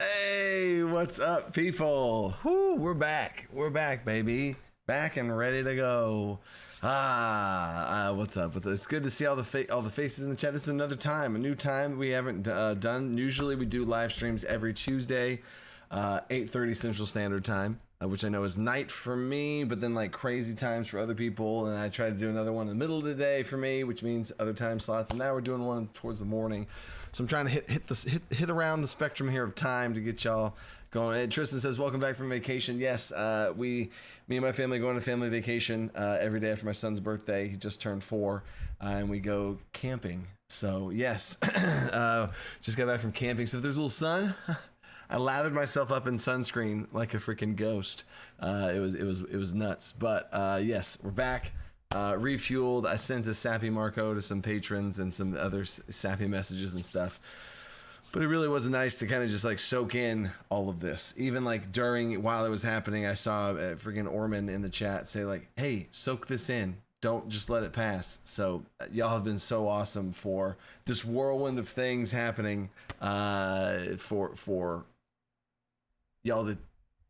Hey, what's up, people? Whoo, we're back. We're back, baby. Back and ready to go. What's up? It's good to see all the faces in the chat. This is another time, a new time we haven't done. Usually we do live streams every Tuesday, 8:30 Central Standard Time, which I know is night for me, but then like crazy times for other people. And I try to do another one in the middle of the day for me, which means other time slots. And now we're doing one towards the morning. So I'm trying to hit around the spectrum here of time to get y'all going. Hey, Tristan says, welcome back from vacation. Yes, me and my family go on a family vacation every day after my son's birthday. He just turned 4, and we go camping. So yes, just got back from camping. So if there's a little sun, I lathered myself up in sunscreen like a freaking ghost. It was nuts. But yes, we're back. Refueled. I sent a sappy Marco to some patrons and some other sappy messages and stuff. But it really was nice to kind of just like soak in all of this. Even like while it was happening, I saw a freaking Orman in the chat say like, hey, soak this in. Don't just let it pass. So y'all have been so awesome for this whirlwind of things happening, for y'all to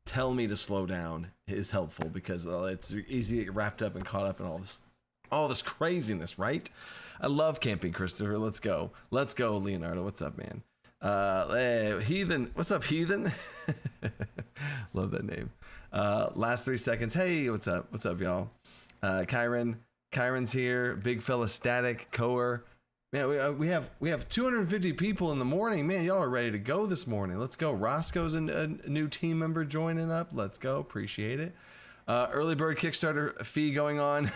tell me to slow down is helpful, because it's easy to get wrapped up and caught up in all this craziness, right? I love camping, Christopher. Let's go, Leonardo. What's up, man? Hey, Heathen. What's up, Heathen? Love that name. Last 3 seconds. Hey, what's up, y'all? Kyron's here. Big fella Static, Coer. Man, we have 250 people in the morning. Man, y'all are ready to go this morning. Let's go. Roscoe's a new team member joining up. Let's go. Appreciate it. Early bird Kickstarter fee going on.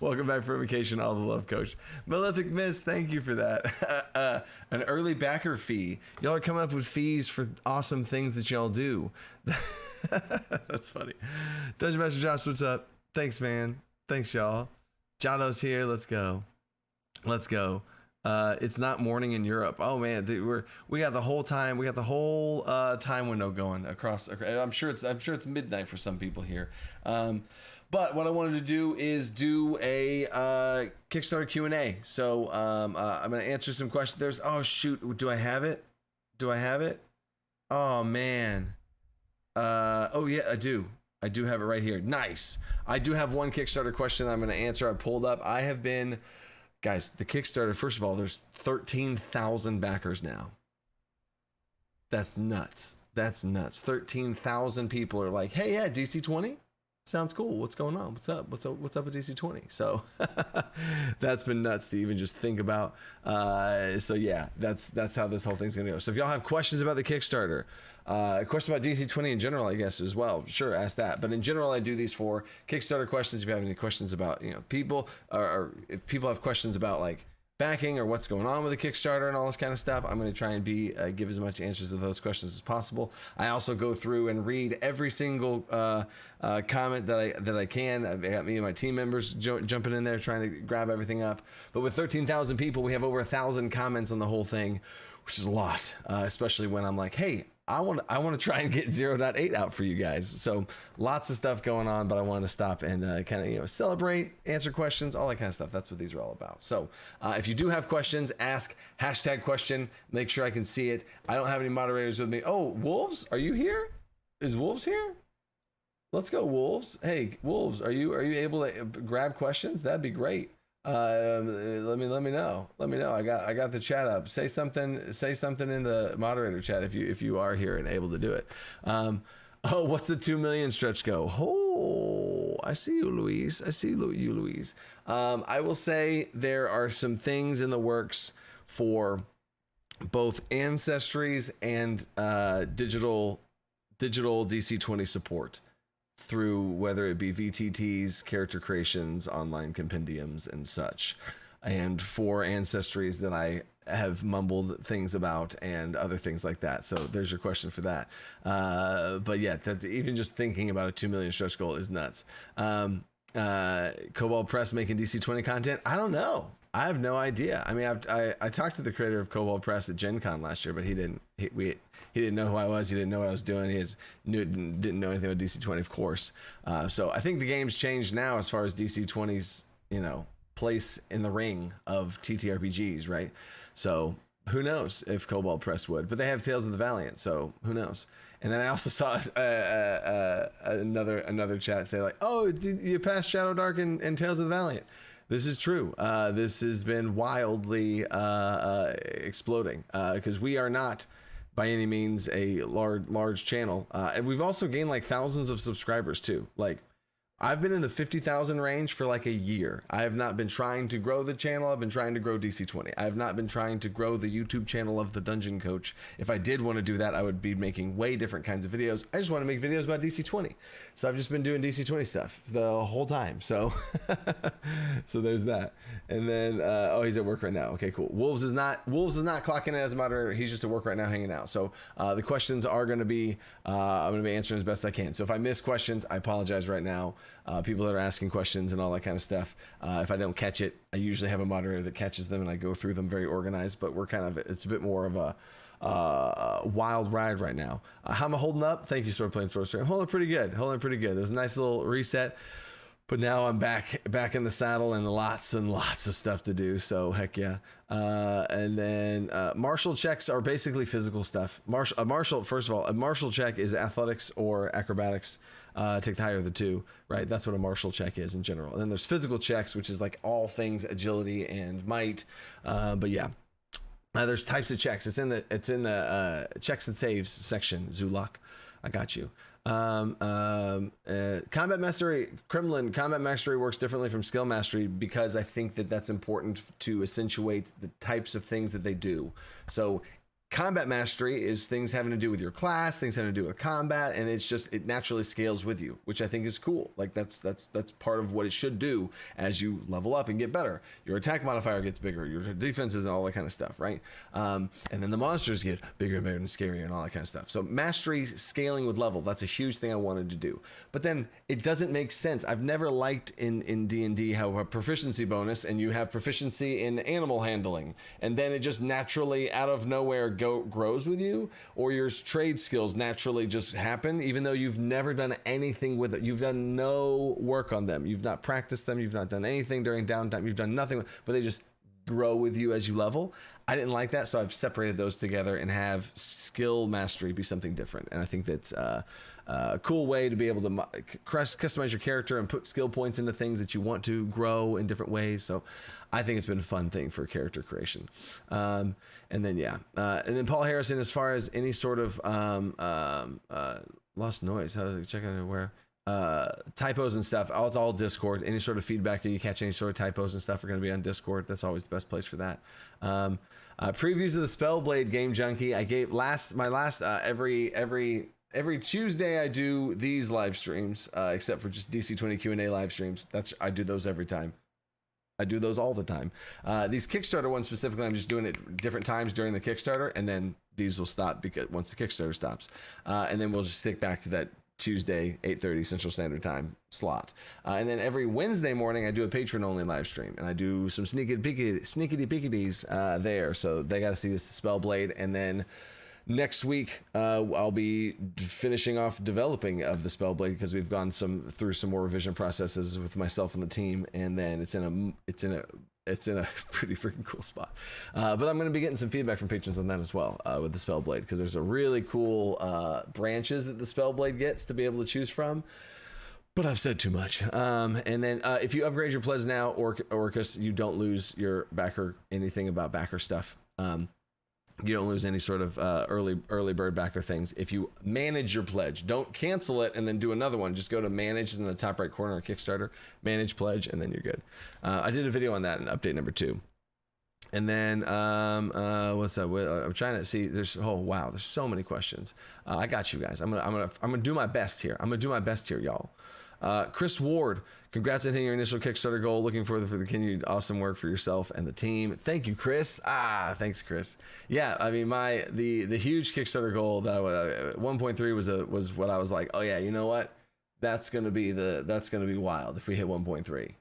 Welcome back from vacation. All the love, Coach. Malefic Miss, thank you for that. An early backer fee. Y'all are coming up with fees for awesome things that y'all do. That's funny. Dungeon Master Josh, what's up? Thanks, man. Thanks, y'all. Jato's here. Let's go. It's not morning in Europe. Oh man, we got the whole time. We got the whole time window going across. I'm sure it's midnight for some people here. But what I wanted to do is do a Kickstarter Q&A. So I'm gonna answer some questions. Oh shoot, do I have it? Oh man. Oh yeah, I do. I do have it right here. Nice. I do have one Kickstarter question I'm going to answer. I pulled up. Guys, the Kickstarter, first of all, there's 13,000 backers now. That's nuts. 13,000 people are like, hey, yeah, DC20? Sounds cool. What's going on? What's up with DC20? So that's been nuts to even just think about. So yeah, that's how this whole thing's gonna go. So if y'all have questions about the Kickstarter, questions about DC20 in general, I guess as well, sure, ask that. But in general, I do these for Kickstarter questions. If you have any questions about people, or if people have questions about like backing or what's going on with the Kickstarter and all this kind of stuff, I'm going to try and give as much answers to those questions as possible. I also go through and read every single comment that I can. I've got me and my team members jumping in there trying to grab everything up. But with 13,000 people, we have over 1,000 comments on the whole thing, which is a lot, especially when I'm like, hey, I want to try and get 0.8 out for you guys. So lots of stuff going on, but I want to stop and kind of celebrate, answer questions, all that kind of stuff. That's what these are all about. So if you do have questions, ask #question. Make sure I can see it. I don't have any moderators with me. Oh, Wolves, are you here? Is Wolves here? Let's go, Wolves. Hey, Wolves, are you able to grab questions? That'd be great. Let me know. I got the chat up. Say something in the moderator chat if you are here and able to do it. Oh, what's the 2 million stretch go? Oh, I see you, Louise. I will say there are some things in the works for both ancestries and digital DC20 support, through whether it be VTTs, character creations, online compendiums, and such. And for ancestries that I have mumbled things about and other things like that. So there's your question for that. But yeah, even just thinking about a 2 million stretch goal is nuts. Cobalt Press making DC20 content? I don't know. I have no idea. I mean, I talked to the creator of Cobalt Press at Gen Con last year, but he didn't know who I was. He didn't know what I was doing. Didn't know anything about DC20, of course. So I think the game's changed now as far as DC20's, place in the ring of TTRPGs, right? So Who knows if Cobalt Press would, but they have Tales of the Valiant, so who knows? And then I also saw another chat say like, "Oh, did you pass Shadow Dark and Tales of the Valiant?" This is true. This has been wildly exploding because we are not by any means a large channel, and we've also gained like thousands of subscribers too. Like, I've been in the 50,000 range for like a year. I have not been trying to grow the channel. I've been trying to grow DC20. I have not been trying to grow the YouTube channel of the Dungeon Coach. If I did want to do that, I would be making way different kinds of videos. I just want to make videos about DC20. So I've just been doing DC20 stuff the whole time. So, so there's that. And then, oh, he's at work right now. Okay, cool. Wolves is not clocking in as a moderator. He's just at work right now, hanging out. So the questions are going to be, I'm going to be answering as best I can. So if I miss questions, I apologize right now. People that are asking questions and all that kind of stuff. If I don't catch it, I usually have a moderator that catches them and I go through them very organized, but we're kind of, it's a bit more of a wild ride right now. How am I holding up? Thank you, Sword Playing Sorcerer. I'm holding pretty good. There's a nice little reset, but now I'm back in the saddle and lots of stuff to do. So heck yeah. And then martial checks are basically physical stuff. First of all, a martial check is athletics or acrobatics. Take the higher of the two, right? That's what a martial check is in general. And then there's physical checks, which is like all things agility and might. But yeah, there's types of checks. It's in the checks and saves section. Zulak, I got you. Combat mastery, Kremlin. Combat mastery works differently from skill mastery because I think that that's important to accentuate the types of things that they do. So combat mastery is things having to do with your class, things having to do with combat, and it naturally scales with you, which I think is cool. Like that's part of what it should do as you level up and get better. Your attack modifier gets bigger, your defenses and all that kind of stuff, right? And then the monsters get bigger and better and scarier and all that kind of stuff. So mastery scaling with level, that's a huge thing I wanted to do. But then it doesn't make sense. I've never liked in D&D how a proficiency bonus and you have proficiency in animal handling, and then it just naturally out of nowhere grows with you, or your trade skills naturally just happen even though you've never done anything with it. You've done no work on them, you've not practiced them, you've not done anything during downtime, you've done nothing, but they just grow with you as you level. I didn't like that, so I've separated those together and have skill mastery be something different. And I think that's a cool way to be able to customize your character and put skill points into things that you want to grow in different ways. So I think it's been a fun thing for character creation. And then, yeah. And then Paul Harrison, as far as any sort of lost noise, how do I check on where? Typos and stuff, it's all Discord. Any sort of feedback or you catch any sort of typos and stuff are going to be on Discord. That's always the best place for that. Previews of the Spellblade Game Junkie. I gave every Tuesday I do these live streams, except for just DC20 Q&A live streams. I do those every time. I do those all the time. These Kickstarter ones specifically, I'm just doing it different times during the Kickstarter, and then these will stop because once the Kickstarter stops, and then we'll just stick back to that Tuesday 8:30 Central Standard Time slot. And then every Wednesday morning I do a patron only live stream, and I do some sneaky pickities there, so they got to see this Spellblade. And then next week I'll be finishing off developing of the Spellblade because we've gone through some more revision processes with myself and the team, and then it's in a pretty freaking cool spot. But I'm going to be getting some feedback from patrons on that as well with the Spellblade, because there's a really cool branches that the Spellblade gets to be able to choose from. But I've said too much. And then if you upgrade your pledge now, Orcus, you don't lose your backer, anything about backer stuff. You don't lose any sort of early bird backer things. If you manage your pledge, don't cancel it and then do another one. Just go to manage in the top right corner of Kickstarter, manage pledge, and then you're good. I did a video on that in update number 2. And then what's that? I'm trying to see. There's so many questions. I got you guys. I'm gonna do my best here. Y'all. Chris Ward, congrats on hitting your initial Kickstarter goal. Looking forward for the continued awesome work for yourself and the team. Thank you, Chris. Thanks, Chris. Yeah, I mean, the huge Kickstarter goal that 1.3 was what I was like, oh yeah, you know what? That's gonna be wild if we hit 1.3,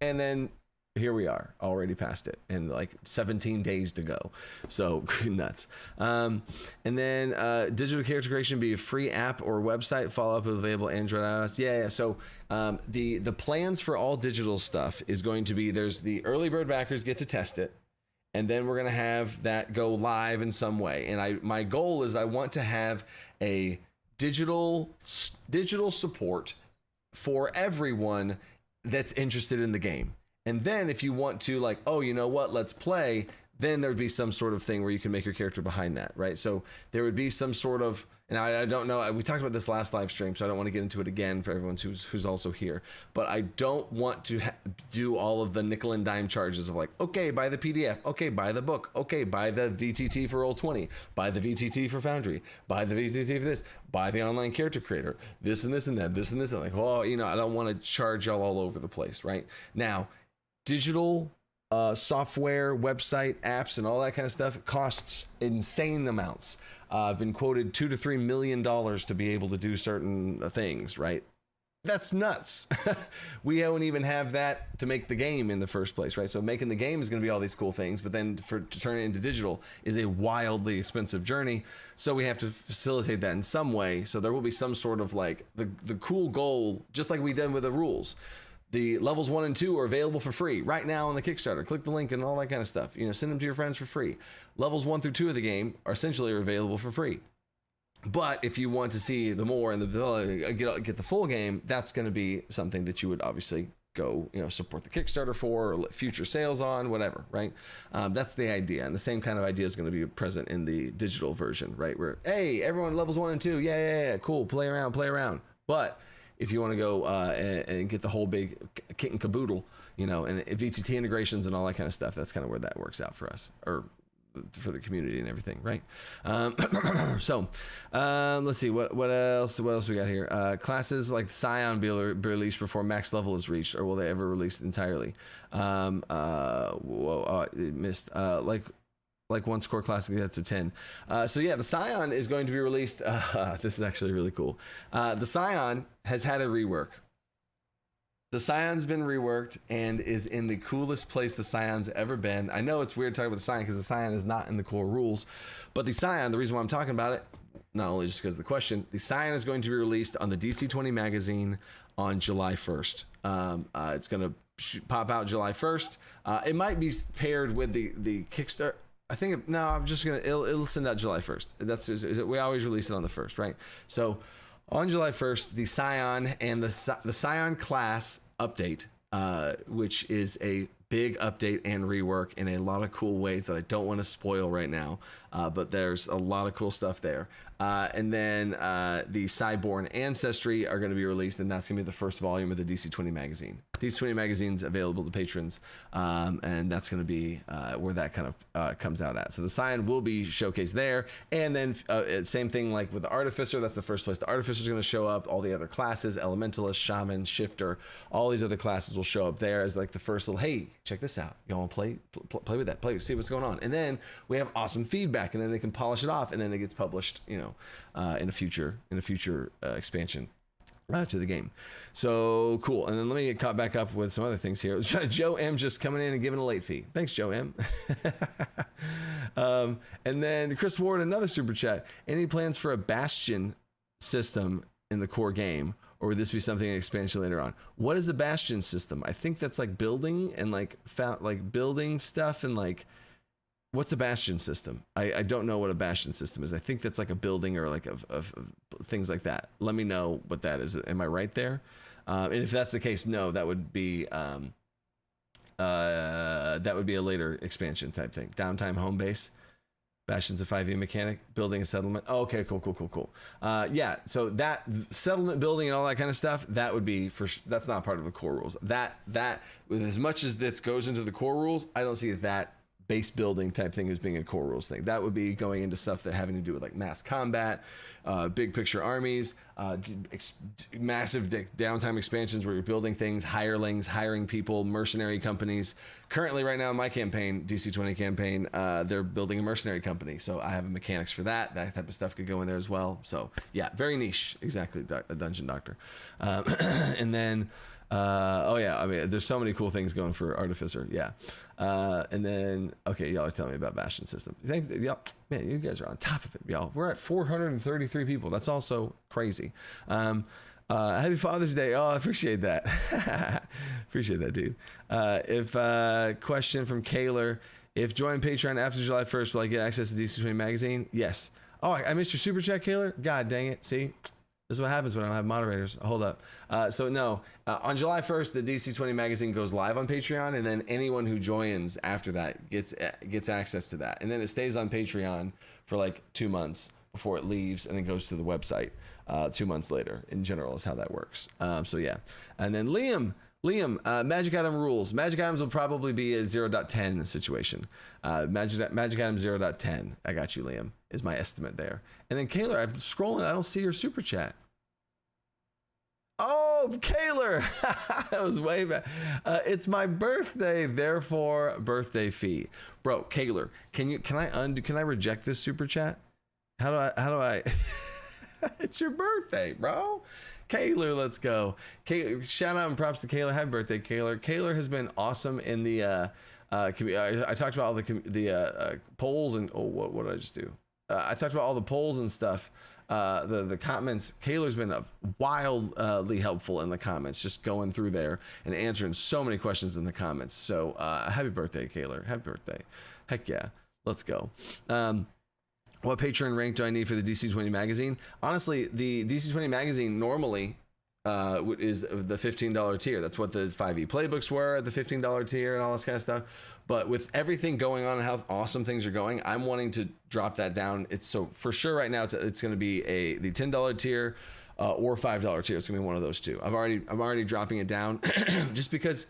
and then here we are, already past it, and like 17 days to go. So nuts. And then digital character creation be a free app or website. Follow up with available Android, iOS. Yeah. So the plans for all digital stuff is going to be, there's the early bird backers get to test it, and then we're going to have that go live in some way. And my goal is I want to have a digital support for everyone that's interested in the game. And then if you want to, like, oh, you know what, let's play, then there'd be some sort of thing where you can make your character behind that, right? So there would be some sort of, and I don't know, we talked about this last live stream, so I don't want to get into it again for everyone who's also here, but I don't want to do all of the nickel and dime charges of like, okay, buy the PDF, okay, buy the book, okay, buy the VTT for Roll20, buy the VTT for Foundry, buy the VTT for this, buy the online character creator, this and this and that, this and this, and like, well, you know, I don't want to charge y'all all over the place, right? Now, digital software, website, apps, and all that kind of stuff costs insane amounts. I've been quoted $2 to $3 million to be able to do certain things, right? That's nuts. We don't even have that to make the game in the first place, right? So making the game is going to be all these cool things, but then to turn it into digital is a wildly expensive journey. So we have to facilitate that in some way. So there will be some sort of like the cool goal, just like we did with the rules. The levels 1 and 2 are available for free right now on the Kickstarter. Click the link and all that kind of stuff. You know, send them to your friends for free. Levels 1 through 2 of the game are essentially available for free. But if you want to see the more and get the full game, that's going to be something that you would obviously go, you know, support the Kickstarter for, or let future sales on, whatever, right? That's the idea. And the same kind of idea is going to be present in the digital version, right? Where, hey, everyone levels 1 and 2. Yeah, cool. Play around. But if you want to go and get the whole big kit and caboodle, you know, and VTT integrations and all that kind of stuff, that's kind of where that works out for us, or for the community and everything, right? So let's see what else we got here. Classes like Scion be released before max level is reached, or will they ever release entirely? Missed. Like one score classic up to 10. So yeah, the Scion is going to be released. This is actually really cool. The Scion has had a rework. The Scion's been reworked and is in the coolest place the Scion's ever been. I know it's weird talking about the Scion because the Scion is not in the core rules, but the Scion, the reason why I'm talking about it, not only just because of the question, the Scion is going to be released on the DC20 magazine on July 1st. It's going to pop out July 1st. It might be paired with the Kickstarter. I think, no, I'm just going to, it'll send out July 1st. We always release it on the 1st, right? So on July 1st, the Scion and the Scion class update, which is a big update and rework in a lot of cool ways that I don't want to spoil right now, but there's a lot of cool stuff there. And then the Cyborn Ancestry are going to be released, and that's going to be the first volume of the DC20 magazine. DC20 magazine's available to patrons, and that's going to be where that kind of comes out at. So the Scion will be showcased there, and then same thing like with the Artificer. That's the first place the Artificer's going to show up. All the other classes, Elementalist, Shaman, Shifter, all these other classes will show up there as like the first little, hey, check this out. You want to play with that? See what's going on. And then we have awesome feedback, and then they can polish it off, and then it gets published, you know, in a future expansion to the game. So cool. And then let me get caught back up with some other things here. Joe M just coming in and giving a late fee. Thanks, Joe M. And then Chris Ward, another super chat. Any plans for a Bastion system in the core game, or would this be something in expansion later on? What is the Bastion system? I think that's like building and like building stuff, and like, what's a Bastion system? I don't know what a Bastion system is. I think that's like a building or like of things like that. Let me know what that is. Am I right there? And if that's the case, no, that would be a later expansion type thing. Downtime home base. Bastion's a 5e mechanic, building a settlement. Oh, okay, cool. Yeah, so that settlement building and all that kind of stuff, that would be that's not part of the core rules. That with as much as this goes into the core rules, I don't see that base building type thing as being a core rules thing. That would be going into stuff that having to do with like mass combat, big picture armies, massive downtime expansions where you're building things, hirelings, hiring people, mercenary companies. Currently right now in my campaign, DC20 campaign, they're building a mercenary company. So I have mechanics for that. That type of stuff could go in there as well. So yeah, very niche. Exactly. A dungeon doctor. And then, oh yeah, I mean, there's so many cool things going for Artificer. Yeah. And then, okay, y'all are telling me about Bastion system. Y'all, man, you guys are on top of it, y'all. We're at 433 people. That's also crazy. Happy Father's Day. Oh, I appreciate that. Appreciate that, dude. Question from Kaler, If join Patreon after July 1st, will I get access to DC20 magazine? Yes. Oh, I missed your super chat, Kaylor. God dang it. See, this is what happens when I don't have moderators. Hold up. So no, on July 1st, the DC20 magazine goes live on Patreon, and then anyone who joins after that gets access to that, and then it stays on Patreon for like 2 months before it leaves, and then goes to the website 2 months later. In general, is how that works. So yeah, and then Liam, magic item rules. Magic items will probably be a 0.10 situation. Magic item 0.10. I got you, Liam, is my estimate there. And then Kaylor, I'm scrolling. I don't see your super chat. Oh, Kaylor, that was way back. It's my birthday, therefore birthday fee, bro. Kaylor, can I reject this super chat? How do I? It's your birthday, bro. Kaylor, let's go. Shout out and props to Kaylor. Happy birthday, Kaylor. Kaylor has been awesome in the I talked about all the polls and what did I just do? I talked about all the polls and stuff. The comments. Kaylor's been wildly helpful in the comments, just going through there and answering so many questions in the comments. So happy birthday, Kaylor. Happy birthday. Heck yeah. Let's go. What Patreon rank do I need for the DC20 magazine? Honestly, the DC20 magazine normally is the $15 tier. That's what the 5e playbooks were at the $15 tier and all this kind of stuff. But with everything going on and how awesome things are going, I'm wanting to drop that down. It's so for sure right now it's going to be the $10 tier or $5 tier. It's going to be one of those two. I'm already dropping it down just because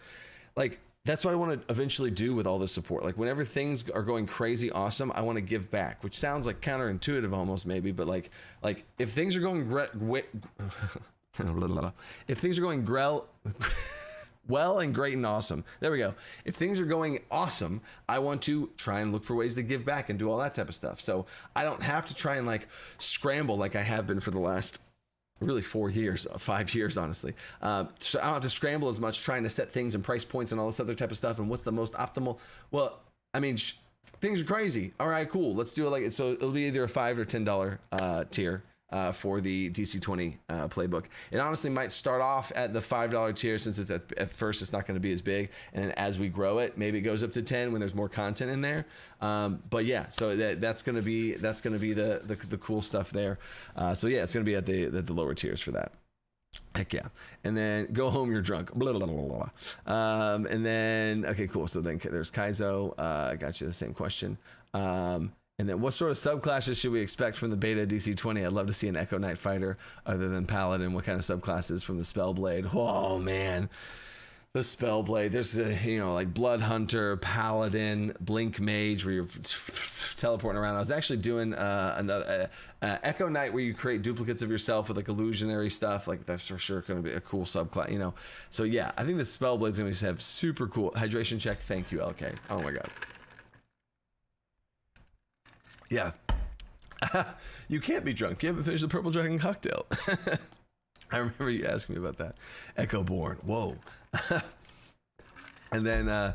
like that's what I want to eventually do with all this support. Like whenever things are going crazy awesome, I want to give back, which sounds like counterintuitive almost maybe, but like if things are going if things are going well and great and awesome, there we go. If things are going awesome, I want to try and look for ways to give back and do all that type of stuff. So I don't have to try and like scramble like I have been for the last really 5 years, honestly. So I don't have to scramble as much trying to set things and price points and all this other type of stuff and what's the most optimal. Well, I mean, things are crazy. All right, cool. Let's do it like it. So it'll be either a $5 or $10 tier for the DC20 playbook. It honestly might start off at the $5 tier since it's at first it's not going to be as big, and then as we grow it, maybe it goes up to 10 when there's more content in there. But yeah, so that's going to be the cool stuff there. So yeah, it's going to be at the lower tiers for that. Heck yeah. And then go home, you're drunk. Blah, blah, blah, blah. And then okay, cool. So then there's Kaizo. I got you the same question. And then what sort of subclasses should we expect from the beta DC20? I'd love to see an Echo Knight fighter other than Paladin. What kind of subclasses from the Spellblade? Oh man, the Spellblade. There's like Blood Hunter, Paladin, Blink Mage where you're teleporting around. I was actually doing another Echo Knight where you create duplicates of yourself with like illusionary stuff. Like that's for sure going to be a cool subclass, So yeah, I think the Spellblade's going to just have super cool hydration check. Thank you, LK. Oh my god. Yeah. You can't be drunk. You haven't finished the Purple Dragon cocktail. I remember you asking me about that. Echoborn. Whoa. And then,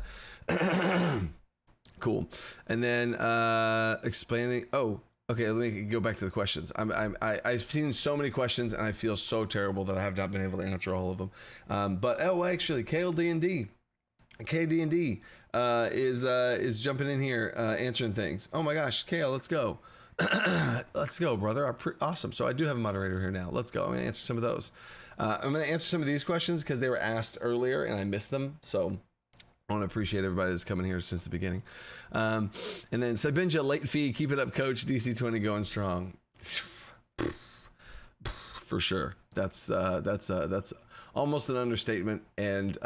cool. And then, explaining. Oh, okay. Let me go back to the questions. I've seen so many questions and I feel so terrible that I have not been able to answer all of them. But actually, KD&D is jumping in here, answering things. Oh my gosh, Kale, let's go. Let's go, brother. Awesome. So I do have a moderator here now. Let's go. I'm going to answer some of those. I'm going to answer some of these questions because they were asked earlier and I missed them. So I want to appreciate everybody that's coming here since the beginning. And then Sabinja, late fee. Keep it up, coach. DC20 going strong. For sure. That's almost an understatement, and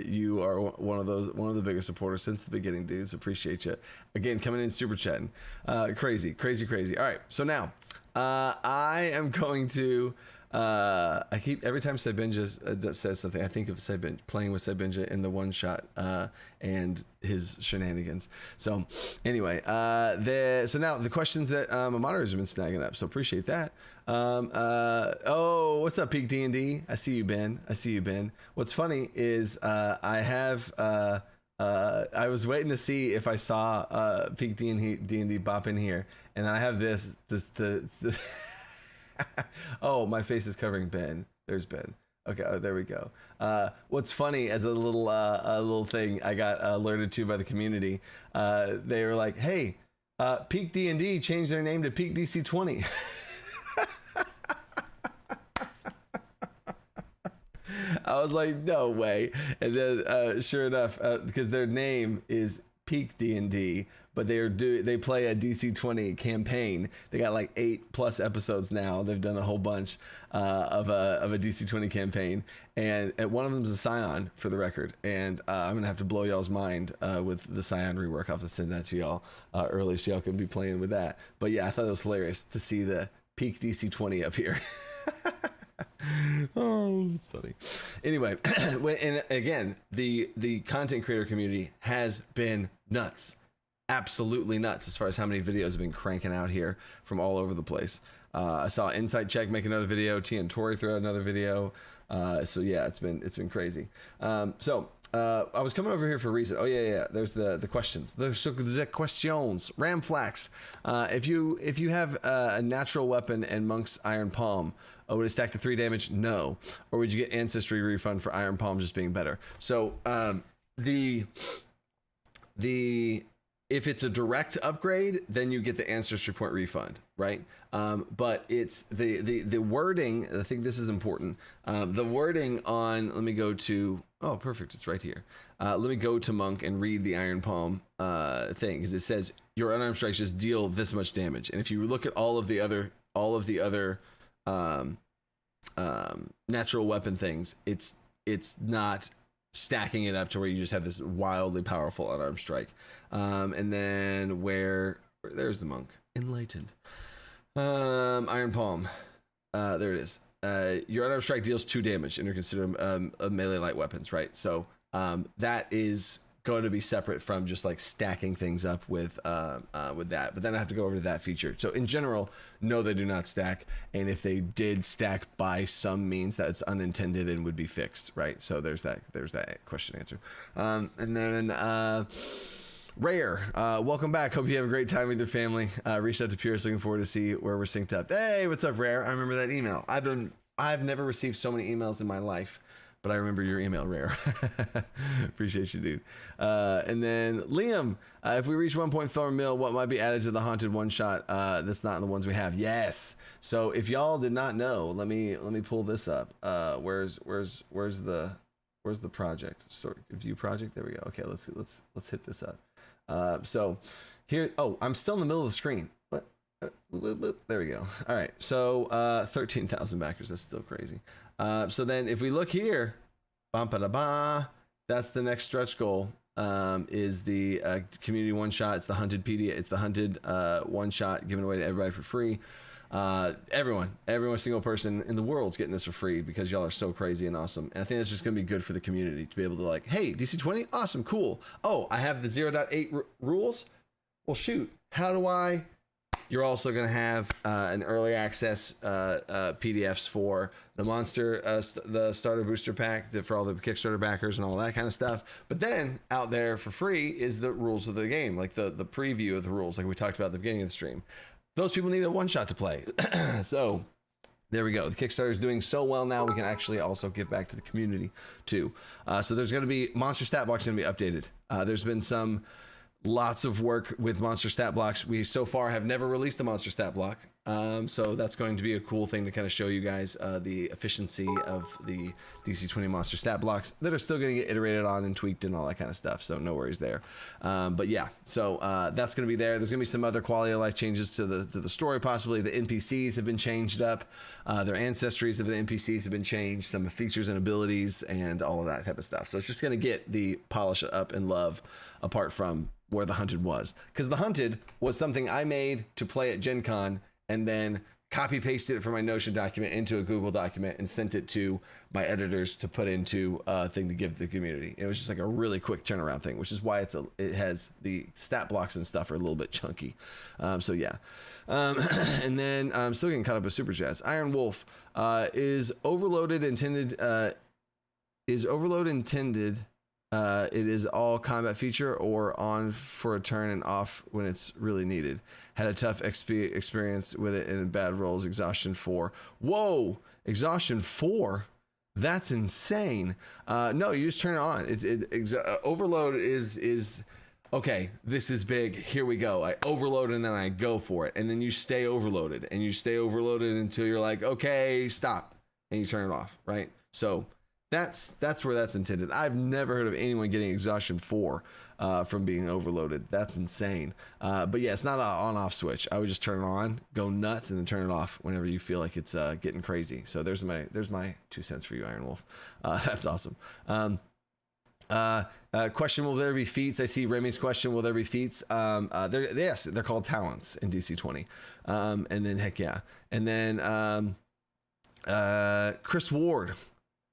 you are one of the biggest supporters since the beginning, dudes. Appreciate you again coming in, super chatting. Crazy. All right, so now I am going to I keep every time Sabinja says something, I think of playing with Sabinja in the one shot and his shenanigans. So anyway, so now the questions that my moderators have been snagging up, so appreciate that. Oh, what's up, Peak D&D? I see you, Ben. What's funny is I was waiting to see if I saw Peak D&D bop in here, and I have this oh, my face is covering Ben. There's Ben. Okay, oh, there we go. What's funny as a little thing I got alerted to by the community, they were like, "Hey, Peak D&D changed their name to Peak DC20." I was like, "No way!" And then, sure enough, because their name is Peak D&D, but they play a DC20 campaign. They got like 8+ episodes now. They've done a whole bunch of a DC20 campaign, and one of them is a Scion, for the record. And I'm gonna have to blow y'all's mind with the Scion rework. I'll have to send that to y'all early so y'all can be playing with that. But yeah, I thought it was hilarious to see the Peak DC20 up here. Oh, it's funny. Anyway, and again, the content creator community has been nuts. Absolutely nuts as far as how many videos have been cranking out here from all over the place. I saw Insight Check make another video, T and Tori throw out another video. So yeah, it's been crazy. I was coming over here for a reason. Oh yeah. There's the questions. The questions. Ramflax. If you have a natural weapon and Monk's Iron Palm, would it stack to 3 damage? No. Or would you get Ancestry refund for Iron Palm just being better? So if it's a direct upgrade, then you get the Ancestry point refund, right? But it's the wording. I think this is important. The wording on. Let me go to. Oh, perfect. It's right here. Let me go to Monk and read the Iron Palm thing, because it says your unarmed strikes just deal this much damage, and if you look at all of the other natural weapon things, it's not stacking it up to where you just have this wildly powerful unarmed strike. And then there's the Monk. Enlightened. Iron Palm. There it is. Your unarmed strike deals 2 damage and you're considered a melee light weapons, right? So that is going to be separate from just like stacking things up with that. But then I have to go over to that feature. So in general, no, they do not stack. And if they did stack by some means, that's unintended and would be fixed, right? So there's that question answer. And then Rare, welcome back. Hope you have a great time with your family. Reached out to Pierce, looking forward to see where we're synced up. Hey, what's up, Rare? I remember that email. I've never received so many emails in my life, but I remember your email, Rare. Appreciate you, dude. And then Liam, if we reach 1.4 mil, what might be added to the Haunted one shot that's not in the ones we have? Yes. So if y'all did not know, let me pull this up. Where's the project? Story view project. There we go. Okay, let's hit this up. So here, I'm still in the middle of the screen. What? There we go. All right. So 13,000 backers. That's still crazy. So then if we look here, that's the next stretch goal. Is the community one shot. It's the hunted PD. It's the hunted one shot given away to everybody for free. Every single person in the world's getting this for free because y'all are so crazy and awesome. And I think that's just going to be good for the community to be able to like, hey, DC20, awesome, cool. Oh, I have the 0.8 rules. Well, shoot, how do I? You're also going to have an early access PDFs for the monster, the starter booster pack for all the Kickstarter backers and all that kind of stuff. But then out there for free is the rules of the game, like the preview of the rules, like we talked about at the beginning of the stream. Those people need a one shot to play. So there we go. The Kickstarter is doing so well now, we can actually also give back to the community too. So there's going to be monster stat blocks going to be updated. There's been lots of work with monster stat blocks. We so far have never released a monster stat block. So that's going to be a cool thing to kind of show you guys the efficiency of the DC20 monster stat blocks that are still going to get iterated on and tweaked and all that kind of stuff. So no worries there. But yeah, so that's going to be there. There's going to be some other quality of life changes to the story. Possibly the NPCs have been changed up. Their ancestries of the NPCs have been changed. Some features and abilities and all of that type of stuff. So it's just going to get the polish up and love apart from where the hunted was, because the hunted was something I made to play at Gen Con and then copy pasted it from my Notion document into a Google document and sent it to my editors to put into a thing to give to the community. It was just like a really quick turnaround thing, which is why it has the stat blocks and stuff are a little bit chunky. So yeah. And then I'm still getting caught up with Super Chats. Iron Wolf is overload intended. It is all combat feature or on for a turn and off when it's really needed. Had a tough experience with it in bad rolls. Exhaustion 4. Whoa! Exhaustion 4? That's insane. No, you just turn it on. Overload is okay. This is big. Here we go. I overload and then I go for it, and then you stay overloaded, and you stay overloaded until you're like, okay, stop, and you turn it off. Right. So that's where that's intended. I've never heard of anyone getting exhaustion 4 from being overloaded. That's insane. But yeah, it's not an on-off switch. I would just turn it on, go nuts, and then turn it off whenever you feel like it's getting crazy. So there's my 2 cents for you, Iron Wolf. That's awesome. Question: will there be feats? I see Remy's question. Will there be feats? Yes, they're called talents in DC20. And then heck yeah. And then Chris Ward.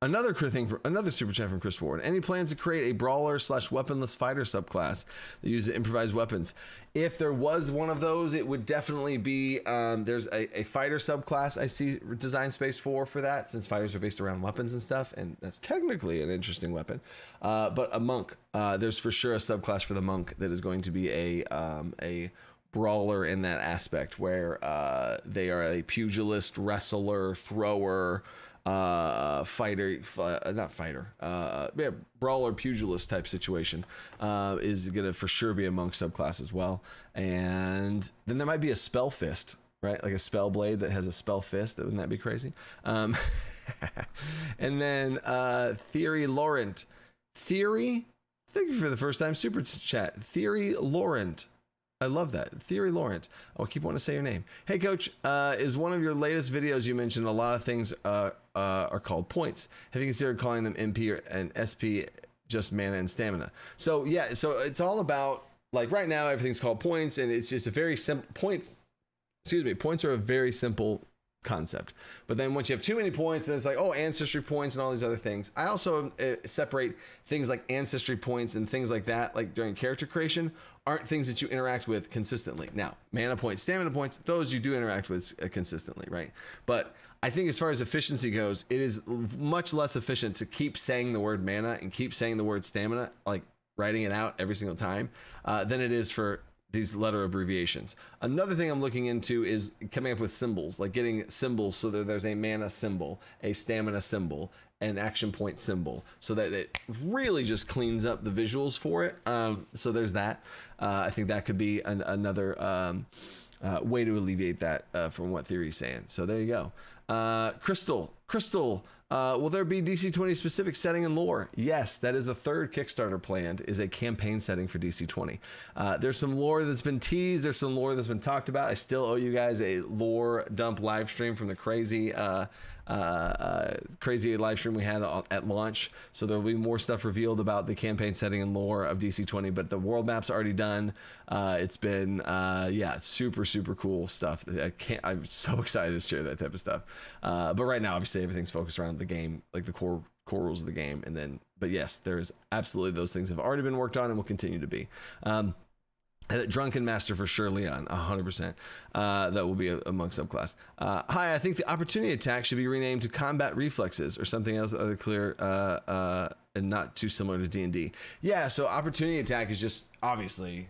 Another super chat from Chris Ward. Any plans to create a brawler / weaponless fighter subclass that uses improvised weapons? If there was one of those, it would definitely be, there's a fighter subclass I see design space for that, since fighters are based around weapons and stuff, and that's technically an interesting weapon. But a monk, there's for sure a subclass for the monk that is going to be a brawler in that aspect, where they are a pugilist, wrestler, thrower, brawler, pugilist type situation, is gonna for sure be a monk subclass as well. And then there might be a spell fist, right? Like a spell blade that has a spell fist. Wouldn't that be crazy? And then Theory Laurent, thank you for the first time super chat. Theory Laurent, I love that. Theory Laurent. Oh, I keep wanting to say your name. Hey, Coach, is one of your latest videos you mentioned a lot of things are called points. Have you considered calling them MP and SP just mana and stamina? So, yeah, so it's all about, like right now, everything's called points, and it's just a very simple points. Points are a very simple concept. But then once you have too many points, then it's like, oh, ancestry points and all these other things. I also separate things like ancestry points and things like that, like during character creation, aren't things that you interact with consistently. Now, mana points, stamina points, those you do interact with consistently, right? But I think as far as efficiency goes, it is much less efficient to keep saying the word mana and keep saying the word stamina, like writing it out every single time, than it is for these letter abbreviations. Another thing I'm looking into is coming up with symbols, like getting symbols so that there's a mana symbol, a stamina symbol, an action point symbol, so that it really just cleans up the visuals for it. So there's that. I think that could be another way to alleviate that from what Theory's saying. So there you go. Crystal, will there be DC20 specific setting and lore? Yes, that is the third Kickstarter planned, is a campaign setting for DC20. There's some lore that's been teased. There's some lore that's been talked about. I still owe you guys a lore dump live stream from the crazy live stream we had at launch. So there'll be more stuff revealed about the campaign setting and lore of DC20, but the world map's already done. It's been, it's super cool stuff. I'm so excited to share that type of stuff. But right now, obviously everything's focused around the game, like the core rules of the game. And then, but yes, there's absolutely, those things have already been worked on and will continue to be. Drunken Master for sure, Leon, 100%. That will be a monk subclass. Hi, I think the opportunity attack should be renamed to combat reflexes or something else other clear and not too similar to D&D. Yeah, so opportunity attack is just obviously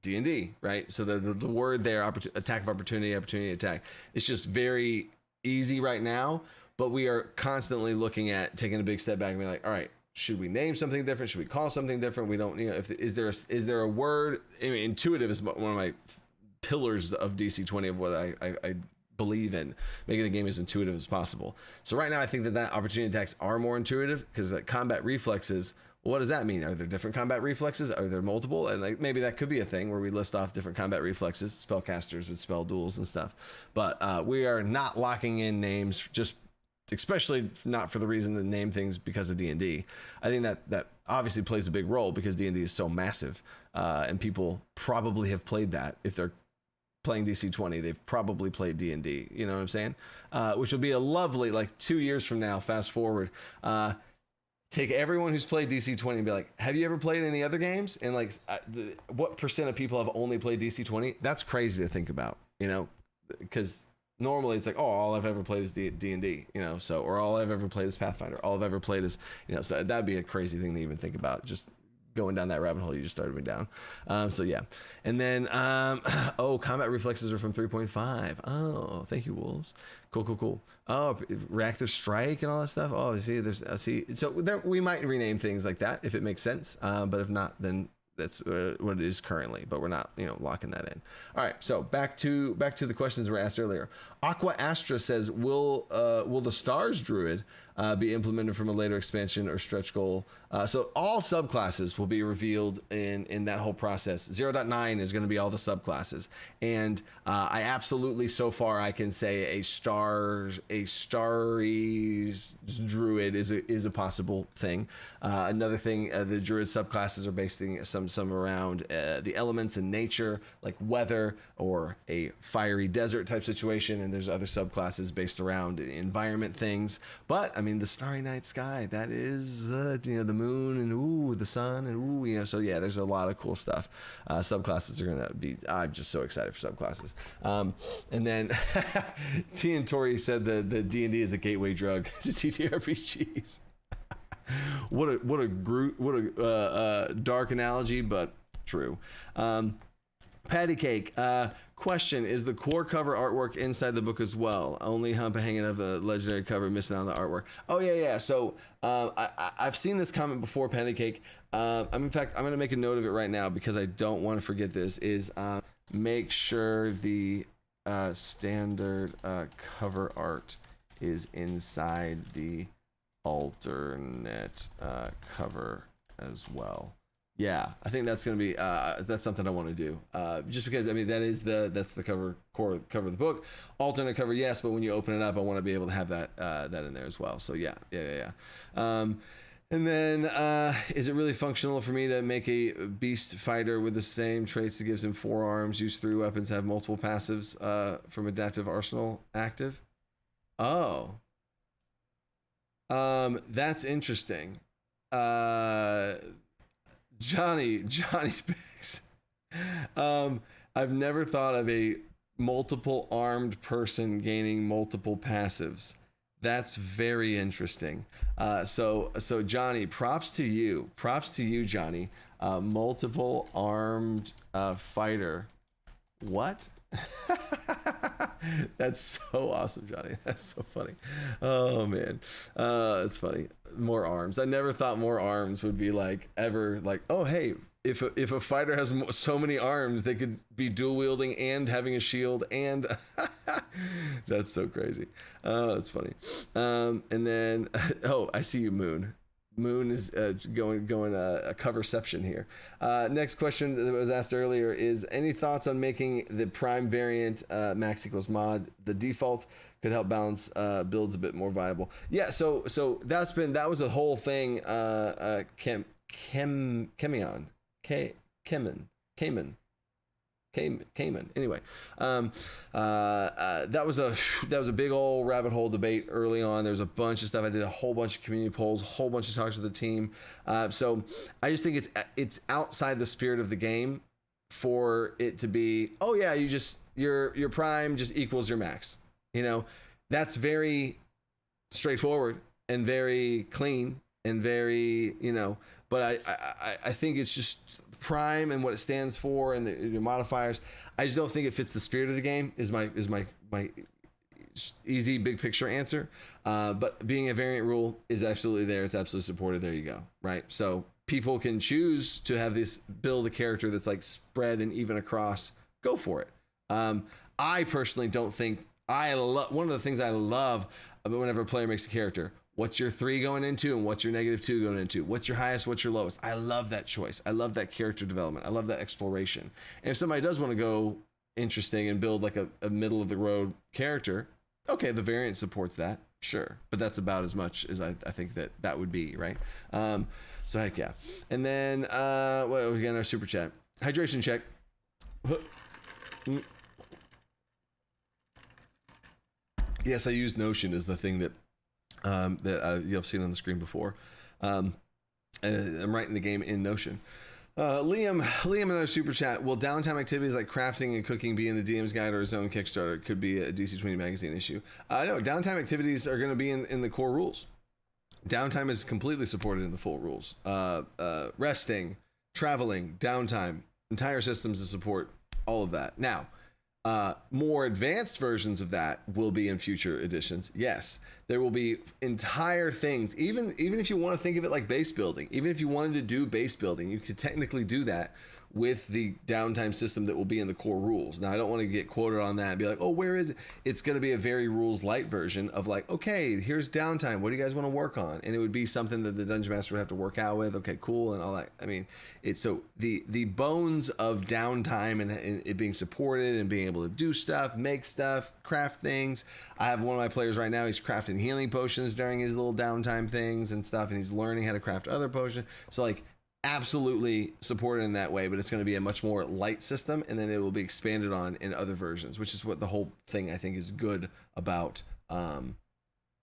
D&D, right? So the word there, attack of opportunity attack, it's just very easy right now, but we are constantly looking at taking a big step back and being like, all right, should we name something different? Should we call something different? We don't, is there a word? I mean, intuitive is one of my pillars of DC20 of what I believe in, making the game as intuitive as possible. So right now, I think that opportunity attacks are more intuitive, because like combat reflexes, what does that mean? Are there different combat reflexes? Are there multiple? And like maybe that could be a thing where we list off different combat reflexes. Spellcasters would spell duels and stuff. But we are not locking in names, just especially not for the reason to name things because of D&D. I think that obviously plays a big role because D&D is so massive, and people probably have played that. If they're playing DC20, they've probably played D&D. You know what I'm saying? Which will be a lovely, like 2 years from now, fast forward, take everyone who's played DC20 and be like, have you ever played any other games? And like, what percent of people have only played DC20? That's crazy to think about, because normally it's like, oh, all I've ever played is D&D, or all I've ever played is Pathfinder. All I've ever played is, so that'd be a crazy thing to even think about. Just going down that rabbit hole you just started me down. So yeah. And then, combat reflexes are from 3.5. Oh, thank you, Wolves. Cool. Oh, reactive strike and all that stuff. Oh, see. So there, we might rename things like that if it makes sense. But if not, then that's what it is currently, but we're not, locking that in. All right, so back to the questions we were asked earlier. Aqua Astra says, will the Stars Druid be implemented from a later expansion or stretch goal? So all subclasses will be revealed in that whole process. 0.9 is going to be all the subclasses, and I absolutely, so far I can say a starry druid is a possible thing. Another thing, the druid subclasses are basing some around the elements in nature, like weather or a fiery desert type situation, and there's other subclasses based around environment things. But I mean, the starry night sky, that is the moon and the sun and so yeah, there's a lot of cool stuff. Subclasses are gonna be, I'm just so excited for subclasses. And then T and Tori said the D&D is the gateway drug to TTRPGs. what a dark analogy, but true. Patty Cake, question, is the core cover artwork inside the book as well? Only Humpa hanging up a legendary cover, missing out on the artwork. Oh yeah. So I've seen this comment before, Patty Cake. In fact, I'm gonna make a note of it right now because I don't want to forget this. Is make sure the standard cover art is inside the alternate cover as well. Yeah, I think that's going to be that's something I want to do. Just because, I mean, that's the core cover of the book. Alternate cover, yes, but when you open it up, I want to be able to have that in there as well. So yeah. And then, is it really functional for me to make a beast fighter with the same traits that gives him 4 arms, use 3 weapons, have multiple passives from adaptive arsenal active? Oh, that's interesting. Johnny Biggs. I've never thought of a multiple armed person gaining multiple passives. That's very interesting. So Johnny, props to you, Johnny. Multiple armed fighter. What? That's so awesome, Johnny. That's so funny. Oh man, it's funny. More arms. I never thought more arms would be ever oh hey, if a fighter has so many arms, they could be dual wielding and having a shield, and that's so crazy. Oh, that's funny. And then I see you, Moon. Moon is going a coverception here. Next question that was asked earlier is, any thoughts on making the prime variant max equals mod the default? Could help balance builds a bit more viable. Yeah, so that was a whole thing. Cayman. Anyway, that was a big old rabbit hole debate early on. There's a bunch of stuff. I did a whole bunch of community polls, a whole bunch of talks with the team. So I just think it's outside the spirit of the game for it to be, oh yeah, your prime just equals your max. That's very straightforward and very clean and very, but I think it's just prime and what it stands for and the modifiers. I just don't think it fits the spirit of the game is my easy big picture answer. But being a variant rule is absolutely there. It's absolutely supported. There you go. Right. So people can choose to have this build a character that's spread and even across. Go for it. I personally don't think one of the things I love about whenever a player makes a character, what's your 3 going into and what's your -2 going into? What's your highest? What's your lowest? I love that choice. I love that character development. I love that exploration. And if somebody does want to go interesting and build a middle of the road character, okay, the variant supports that, sure. But that's about as much as I think that would be, right? So heck yeah. And then we got our super chat. Hydration check. Yes, I use Notion as the thing that you've seen on the screen before. I'm writing the game in Notion. Liam, another super chat. Will downtime activities like crafting and cooking be in the DM's guide or his own Kickstarter? It could be a DC20 magazine issue. No, downtime activities are going to be in the core rules. Downtime is completely supported in the full rules. Resting, traveling, downtime, entire systems to support all of that. Now, more advanced versions of that will be in future editions. Yes, there will be entire things. Even if you want to think of it like base building, even if you wanted to do base building, you could technically do that with the downtime system that will be in the core rules. Now, I don't want to get quoted on that and be like, oh, where is it? It's going to be a very rules light version of like, okay, here's downtime. What do you guys want to work on? And it would be something that the Dungeon Master would have to work out with. Okay, cool. And all that. I mean, it's so the bones of downtime and it being supported and being able to do stuff, make stuff, craft things. I have one of my players right now. He's crafting healing potions during his little downtime things and stuff. And he's learning how to craft other potions. So like, absolutely supported in that way, but it's going to be a much more light system, and then it will be expanded on in other versions, which is what the whole thing I think is good about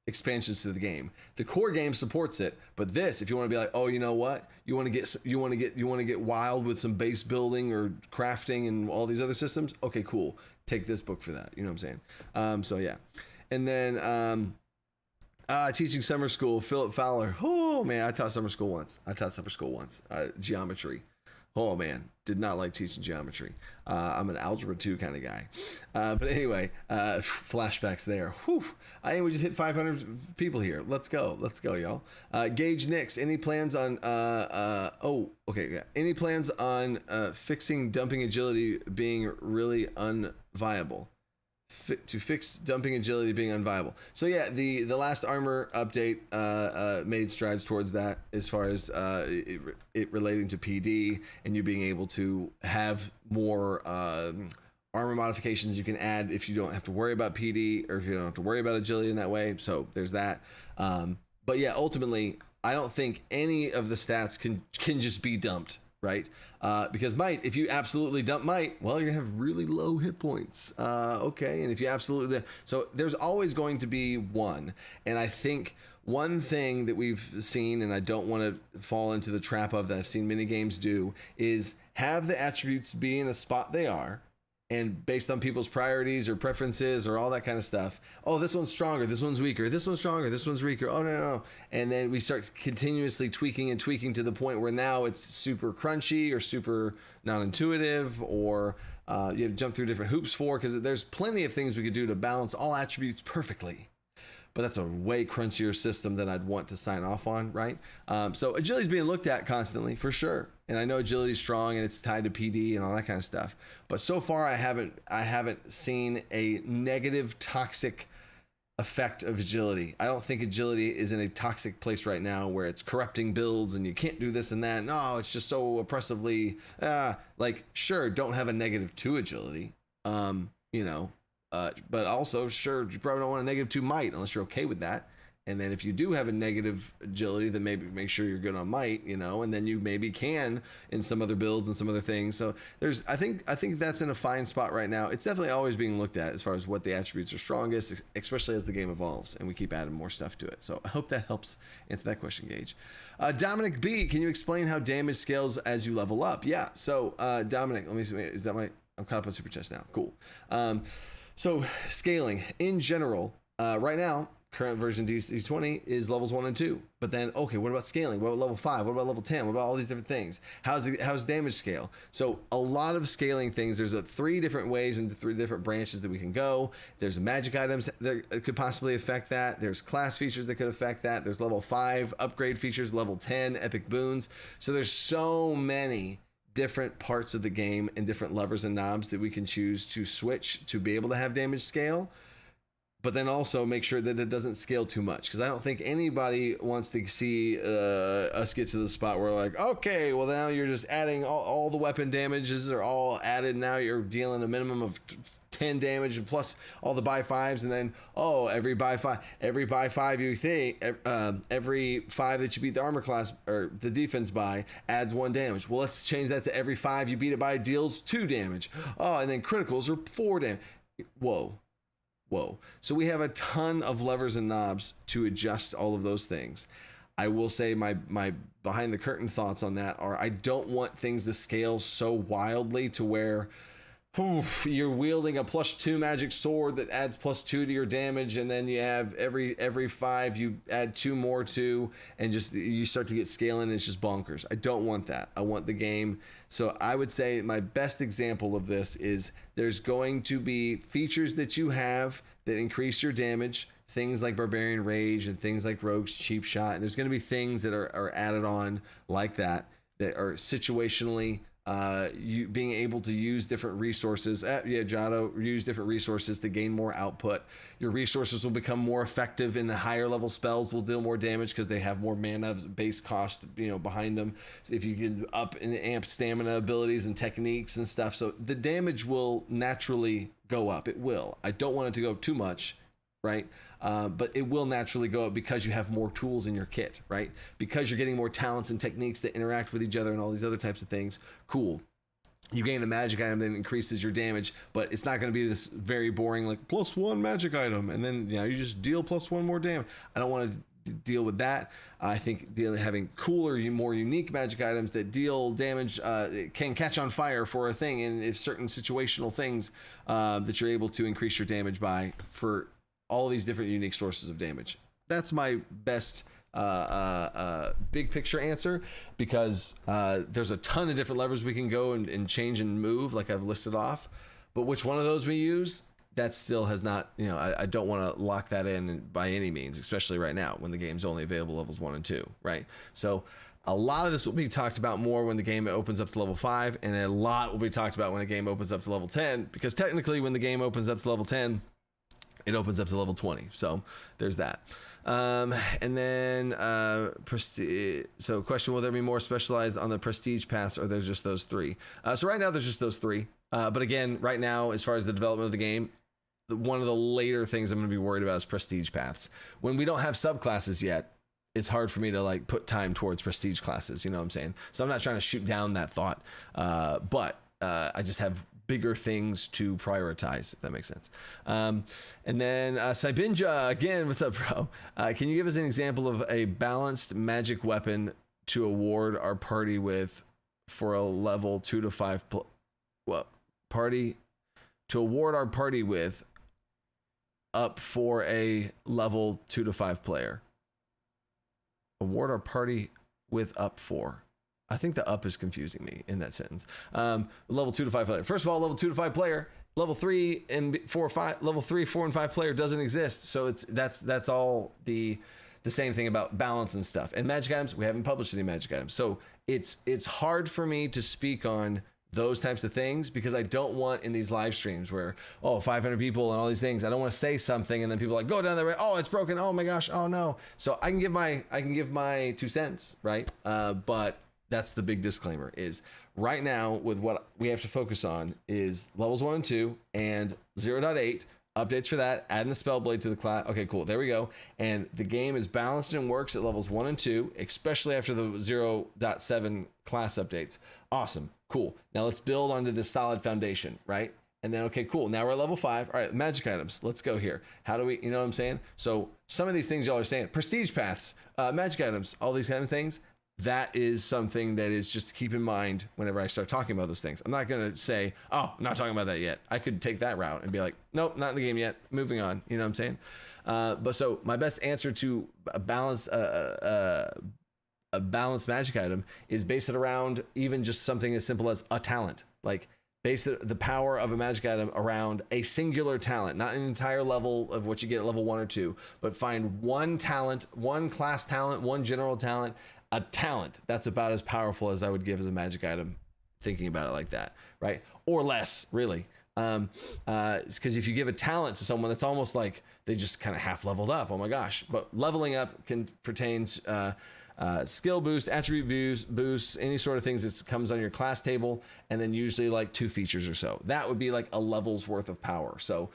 expansions to the game. The core game supports it, but this, if you want to be like, oh, you know what, you want to get wild with some base building or crafting and all these other systems, okay, cool, take this book for that. You know what I'm saying? So yeah, and then teaching summer school, Philip Fowler. Oh man, I taught summer school once. Geometry. Oh man, did not like teaching geometry. I'm an algebra 2 kind of guy. But anyway, flashbacks there. Whew. I think we just hit 500 people here. Let's go, y'all. Gage Nix, any plans on? Any plans on fixing dumping agility being really unviable? To fix dumping agility being unviable. So yeah, the last armor update made strides towards that as far as it relating to PD and you being able to have more armor modifications you can add if you don't have to worry about PD or if you don't have to worry about agility in that way. So there's that. But yeah, ultimately, I don't think any of the stats can just be dumped. Right? Because might, if you absolutely dump might, well, you're gonna have really low hit points. Okay, and if you absolutely, so there's always going to be one. And I think one thing that we've seen, and I don't want to fall into the trap of that I've seen many games do, is have the attributes be in a spot they are, and based on people's priorities or preferences or all that kind of stuff. Oh, this one's stronger, this one's weaker, this one's stronger, this one's weaker. Oh, no. And then we start continuously tweaking to the point where now it's super crunchy or super non-intuitive, or you have to jump through different hoops because there's plenty of things we could do to balance all attributes perfectly. But that's a way crunchier system than I'd want to sign off on, right? So agility is being looked at constantly, for sure. And I know agility is strong and it's tied to PD and all that kind of stuff. But so far, I haven't seen a negative, toxic effect of agility. I don't think agility is in a toxic place right now where it's corrupting builds and you can't do this and that. No, it's just so oppressively, sure, don't have a negative to agility, but also, sure, you probably don't want a negative 2 might unless you're okay with that. And then if you do have a negative agility, then maybe make sure you're good on might, and then you maybe can in some other builds and some other things. So I think that's in a fine spot right now. It's definitely always being looked at as far as what the attributes are strongest, especially as the game evolves and we keep adding more stuff to it. So I hope that helps answer that question, Gage. Dominic B, can you explain how damage scales as you level up? Yeah. So Dominic, let me see. I'm caught up on Super Chest now. Cool. So scaling in general, right now, current version DC20 is levels 1 and 2. But then, okay, what about scaling? What about level 5? What about level 10? What about all these different things? How's damage scale? So a lot of scaling things, there's 3 different ways and 3 different branches that we can go. There's magic items that could possibly affect that. There's class features that could affect that. There's level 5 upgrade features, level 10 epic boons. So there's so many different parts of the game and different levers and knobs that we can choose to switch to be able to have damage scale, but then also make sure that it doesn't scale too much, because I don't think anybody wants to see us get to the spot where like, okay, well now you're just adding all the weapon damages are all added, now you're dealing a minimum of 10 damage and plus all the buy 5s, and then every buy 5 you think every 5 that you beat the armor class or the defense by adds 1 damage. Well, let's change that to every 5 you beat it by deals 2 damage. And then criticals are 4 damage. Whoa. So we have a ton of levers and knobs to adjust all of those things. I will say my behind the curtain thoughts on that are I don't want things to scale so wildly to where Oof, you're wielding a +2 magic sword that adds +2 to your damage, and then you have every 5 you add 2 more to, and just you start to get scaling, and it's just bonkers. I don't want that. I want the game. So I would say my best example of this is there's going to be features that you have that increase your damage, things like Barbarian Rage and things like Rogue's Cheap Shot, and there's going to be things that are added on like that are situationally. You being able to use different resources. Jado, use different resources to gain more output. Your resources will become more effective, and the higher level spells will deal more damage because they have more mana base cost, behind them. So if you can up and amp stamina abilities and techniques and stuff, so the damage will naturally go up. It will. I don't want it to go too much, right? But it will naturally go up because you have more tools in your kit, right? Because you're getting more talents and techniques that interact with each other and all these other types of things. Cool. You gain a magic item that increases your damage, but it's not going to be this very boring, like +1 magic item, and then you just deal +1 more damage. I don't want to deal with that. I think having cooler, more unique magic items that deal damage, can catch on fire for a thing, and if certain situational things that you're able to increase your damage by for all these different unique sources of damage. That's my best big picture answer, because there's a ton of different levers we can go and change and move, like I've listed off. But which one of those we use, that still has not, I don't want to lock that in by any means, especially right now when the game's only available levels 1 and 2, right? So a lot of this will be talked about more when the game opens up to level 5, and a lot will be talked about when the game opens up to level 10, because technically when the game opens up to level 10, it opens up to level 20. So there's that. And then so question, will there be more specialized on the prestige paths, or there's just those 3? So right now there's just those 3. But again, right now, as far as the development of the game, one of the later things I'm going to be worried about is prestige paths. When we don't have subclasses yet, it's hard for me to put time towards prestige classes. You know what I'm saying? So I'm not trying to shoot down that thought. But I just have bigger things to prioritize, if that makes sense. And then Saibinja, again, what's up, bro? Can you give us an example of a balanced magic weapon to award our party with for a level 2 to 5 party to award our party with up for a level 2 to 5 player? Award our party with up for. I think the up is confusing me in that sentence. Level 2 to 5 player. First of all, level 2 to 5 player. Level 3 and 4, 5. Level 3, 4, and 5 player doesn't exist. So that's all the same thing about balance and stuff. And magic items, we haven't published any magic items. So it's hard for me to speak on those types of things, because I don't want in these live streams where 500 people and all these things, I don't want to say something and then people are like, go down there, it's broken, oh my gosh, oh no. So I can give my 2 cents, right? But that's the big disclaimer, is right now with what we have to focus on is levels 1 and 2 and 0.8 updates for that, adding the spell blade to the class. Okay, cool. There we go. And the game is balanced and works at levels 1 and 2, especially after the 0.7 class updates. Awesome. Cool. Now let's build onto this solid foundation, right? And then, okay, cool. Now we're at level 5. All right, magic items. Let's go here. How do we, you know what I'm saying? So some of these things y'all are saying, prestige paths, magic items, all these kind of things. That is something that is just to keep in mind whenever I start talking about those things. I'm not going to say, I'm not talking about that yet. I could take that route and be like, nope, not in the game yet. Moving on. You know what I'm saying? But so my best answer to a balanced magic item is base it around even just something as simple as a talent. Like base the power of a magic item around a singular talent, not an entire level of what you get at level 1 or 2, but find one talent, one class talent, one general talent, a talent that's about as powerful as I would give as a magic item, thinking about it like that, right? Or less, really. Because if you give a talent to someone, that's almost like they just kind of half leveled up. Oh my gosh. But leveling up pertains skill boost, attribute boosts, any sort of things that comes on your class table, and then usually like 2 features or so. That would be like a level's worth of power. So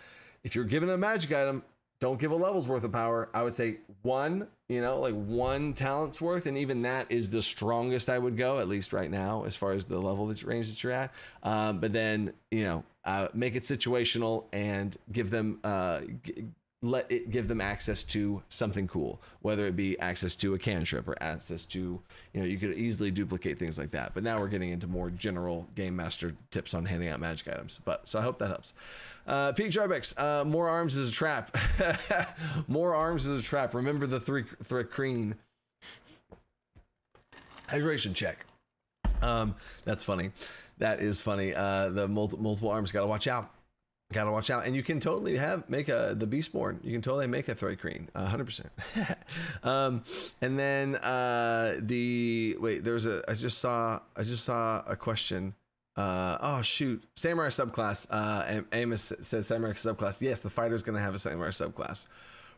if you're given a magic item, don't give a level's worth of power. I would say 1, like 1 talent's worth. And even that is the strongest I would go, at least right now, as far as the level range that you're at. But then, make it situational and give them, let it give them access to something cool, whether it be access to a cantrip or access to, you could easily duplicate things like that. But now we're getting into more general game master tips on handing out magic items. So I hope that helps. Peak Jarbex, more arms is a trap. More arms is a trap. Remember the three creen. Hydration check. That's funny. That is funny. The multiple arms, gotta watch out. And you can totally make the Beastborn. You can totally make a Thread Crane, 100%. And then I just saw a question. Oh shoot, Samurai subclass. Amos says Samurai subclass. Yes, the fighter's gonna have a Samurai subclass,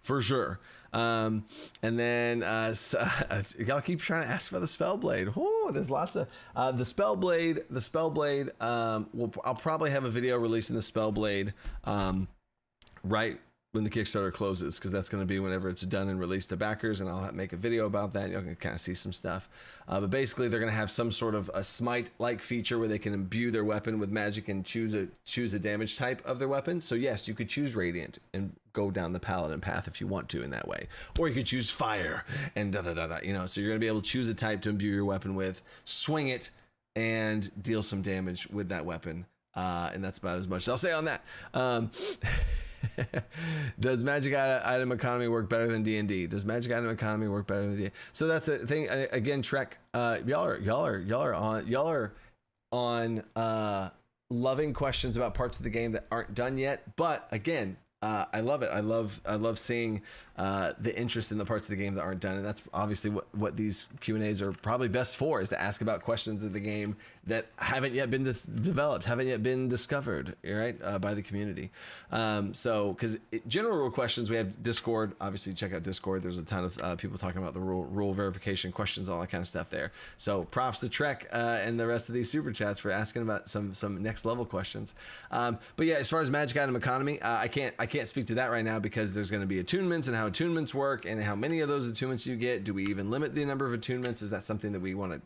for sure. And then y'all keep trying to ask for the Spellblade. Oh, there's lots of the Spellblade. I'll probably have a video releasing the Spellblade right when the Kickstarter closes, because that's going to be whenever it's done and released to backers, and I'll make a video about that. You'll kind of see some stuff. But basically, they're going to have some sort of a smite-like feature where they can imbue their weapon with magic and choose a damage type of their weapon. So yes, you could choose Radiant and go down the Paladin path if you want to in that way, or you could choose Fire and So you're going to be able to choose a type to imbue your weapon with, swing it, and deal some damage with that weapon. And that's about as much as I'll say on that. Does magic item economy work better than D&D? Does magic item economy work better than D&D? So that's the thing. Again, Trek, y'all are on loving questions about parts of the game that aren't done yet. But again, I love it. I love seeing the interest in the parts of the game that aren't done, and that's obviously what these Q&As are probably best for, is to ask about questions of the game that haven't yet been developed, haven't yet been discovered, right, by the community. So, because general questions, we have Discord. Obviously, check out Discord. There's a ton of people talking about the rule verification questions, all that kind of stuff there. So, props to Trek and the rest of these super chats for asking about some next level questions. But yeah, as far as magic item economy, I can't speak to that right now, because there's going to be attunements and how attunements work and how many of those attunements you get. Do we even limit the number of attunements? Is that something that we want to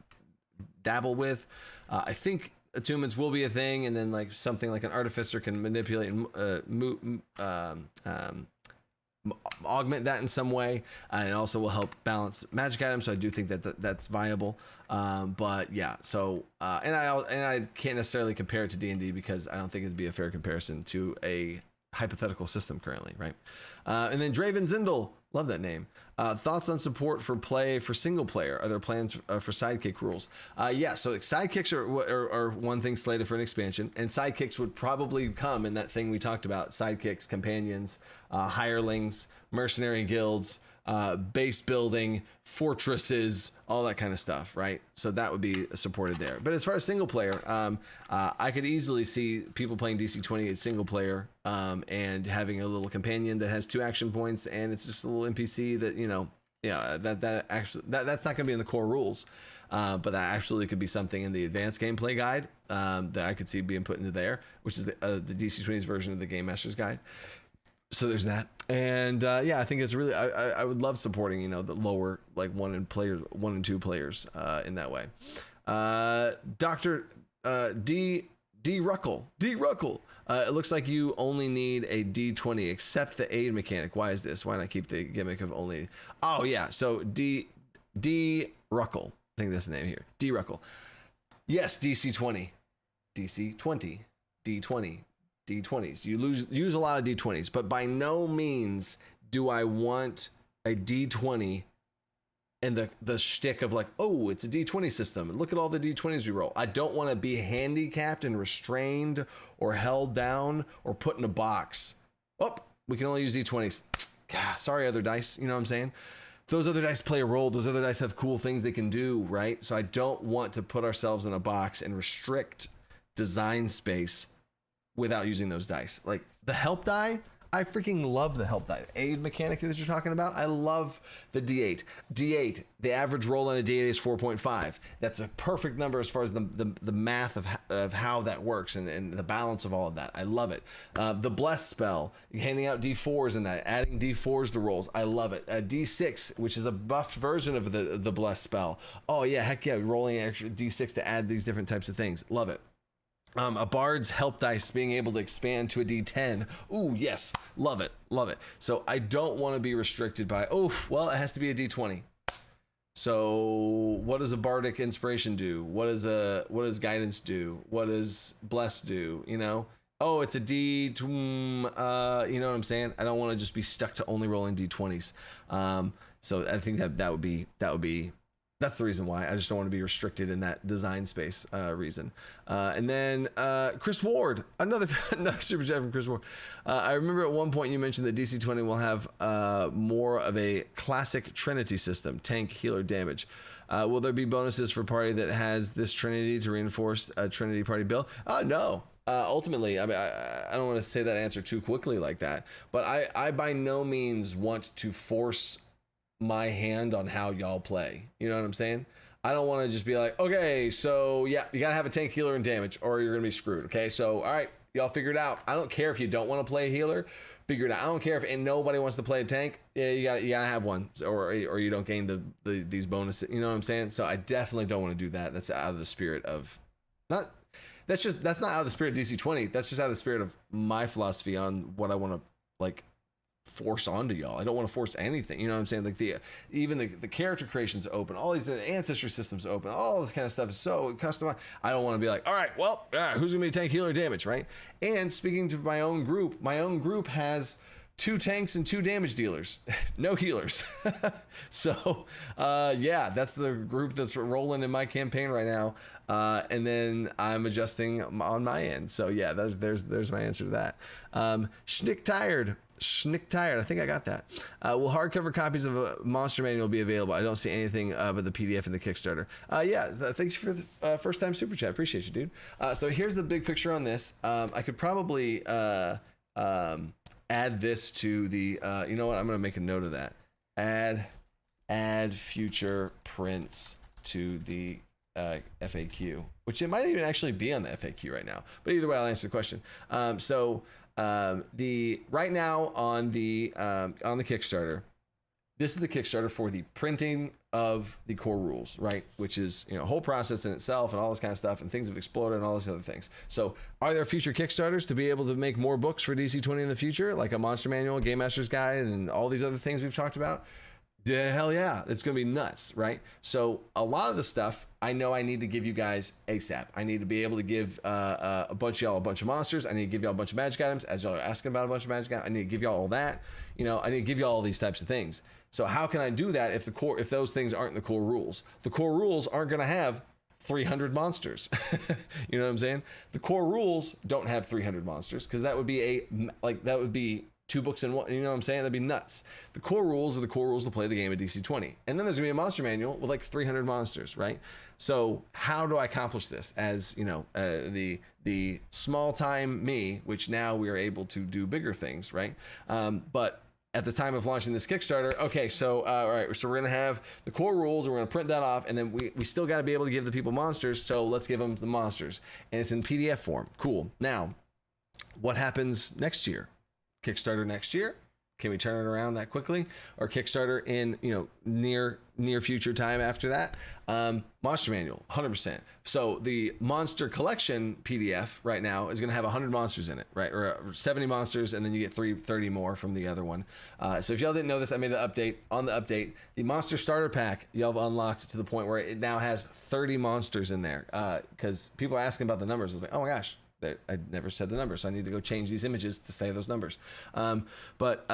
dabble with? I think attunements will be a thing, and then like something like an artificer can manipulate and augment that in some way, and it also will help balance magic items. So I do think that's viable. But yeah, so and I can't necessarily compare it to D&D, because I don't think it'd be a fair comparison to a hypothetical system currently, right? And then Draven Zindel, love that name. Thoughts on support for single player? Are there plans for sidekick rules? Yeah, so sidekicks are one thing slated for an expansion, and sidekicks would probably come in that thing we talked about: sidekicks, companions, hirelings, mercenary guilds, base building, fortresses, all that kind of stuff, right? So that would be supported there. But as far as single player, I could easily see people playing DC20 as single player, and having a little companion that has 2 action points, and it's just a little NPC that, that's not going to be in the core rules. But that absolutely could be something in the advanced gameplay guide that I could see being put into there, which is the DC20's version of the Game Master's Guide. So there's that. And yeah, I think it's really, I would love supporting, the lower, like 1 and 2 players in that way. Dr. D Ruckle. It looks like you only need a D20, except the aid mechanic. Why is this? Why not keep the gimmick of only? Oh yeah, so D Ruckle. I think that's the name here. D Ruckle. Yes, DC20, D20. D20s. You use a lot of D20s, but by no means do I want a D20 and the shtick of like, oh, it's a D20 system, and look at all the D20s we roll. I don't want to be handicapped and restrained or held down or put in a box. Oh, we can only use D20s. God, sorry, other dice. You know what I'm saying? Those other dice play a role. Those other dice have cool things they can do, right? So I don't want to put ourselves in a box and restrict design space without using those dice. Like the help die, I freaking love the help die. Aid mechanic that you're talking about, I love the D8. D8, the average roll on a D8 is 4.5. That's a perfect number as far as the math of how that works and the balance of all of that. I love it. The bless spell, handing out D4s in that, adding D4s to rolls. I love it. D6, which is a buffed version of the bless spell. Oh yeah, heck yeah, rolling extra D6 to add these different types of things. Love it. A Bard's help dice being able to expand to a D10. Ooh, yes, love it, love it. So I don't want to be restricted by, oh, well, it has to be a D20. So what does a Bardic Inspiration do? What does Guidance do? What does Bless do? You know, oh, it's a D. You know what I'm saying? I don't want to just be stuck to only rolling D20s. So I think that would be. That's the reason why. I just don't want to be restricted in that design space reason. And then Chris Ward, another super chat from Chris Ward. I remember at one point you mentioned that DC20 will have more of a classic Trinity system, tank, healer, damage. Will there be bonuses for party that has this Trinity to reinforce a Trinity party build? No. Ultimately, I mean, I don't want to say that answer too quickly like that, but I by no means want to force my hand on how y'all play. You know what I'm saying? I don't want to just be like, okay, so yeah, you gotta have a tank, healer, and damage, or you're gonna be screwed. Okay, so all right, y'all figure it out. I don't care if you don't want to play a healer, figure it out. I don't care if nobody wants to play a tank. Yeah, you gotta have one, or you don't gain these bonuses. You know what I'm saying? So I definitely don't want to do that. That's out of the spirit of that's not out of the spirit of DC20. That's just out of the spirit of my philosophy on what I want to like force onto y'all. I don't want to force anything. You know what I'm saying? Like even the character creation's open, all these the ancestry systems open, all this kind of stuff is so customized. I don't want to be like, all right, well, who's gonna be tank, healer, damage, right? And speaking to my own group has 2 tanks and 2 damage dealers, no healers. So yeah, that's the group that's rolling in my campaign right now. And then I'm adjusting on my end. So yeah, there's my answer to that. Schnick tired, I think I got that. Will hardcover copies of a monster manual be available? I don't see anything but the PDF in the Kickstarter. Yeah, thanks for the first time super chat. Appreciate you, dude. So here's the big picture on this. I could probably add this to the, you know what? I'm going to make a note of that. Add future prints to the FAQ, which it might even actually be on the FAQ right now. But either way, I'll answer the question. The right now on the Kickstarter, this is the Kickstarter for the printing of the core rules, right? Which is, you know, a whole process in itself and all this kind of stuff, and things have exploded and all these other things. So are there future Kickstarters to be able to make more books for DC20 in the future, like a monster manual, game master's guide, and all these other things we've talked about? Hell yeah, it's gonna be nuts, right? So a lot of the stuff I know I need to give you guys ASAP. I need to be able to give a bunch of y'all a bunch of monsters. I need to give y'all a bunch of magic items, as y'all are asking about a bunch of magic items. I need to give y'all all that. You know, I need to give y'all all these types of things. So how can I do that if those things aren't in the core rules? The core rules aren't gonna have 300 monsters. You know what I'm saying? The core rules don't have 300 monsters, because that would be 2 books in one. You know what I'm saying? That'd be nuts. The core rules are the core rules to play the game of DC20. And then there's gonna be a monster manual with like 300 monsters, right? So how do I accomplish this as, you know, the small time me, which now we are able to do bigger things, right? But at the time of launching this Kickstarter, okay, so all right, so we're gonna have the core rules, and we're gonna print that off, and then we still got to be able to give the people monsters, so let's give them the monsters, and it's in PDF form. Cool. Now, what happens next year? Kickstarter next year? Can we turn it around that quickly? Or Kickstarter in, you know, near future time after that? Monster manual, 100%. So the monster collection PDF right now is going to have 100 monsters in it, right? Or 70 monsters, and then you get 30 more from the other one. So if y'all didn't know this, I made an update. On the update, the monster starter pack y'all have unlocked to the point where it now has 30 monsters in there. Because people are asking about the numbers. I was like, oh my gosh, I never said the numbers, so I need to go change these images to say those numbers. But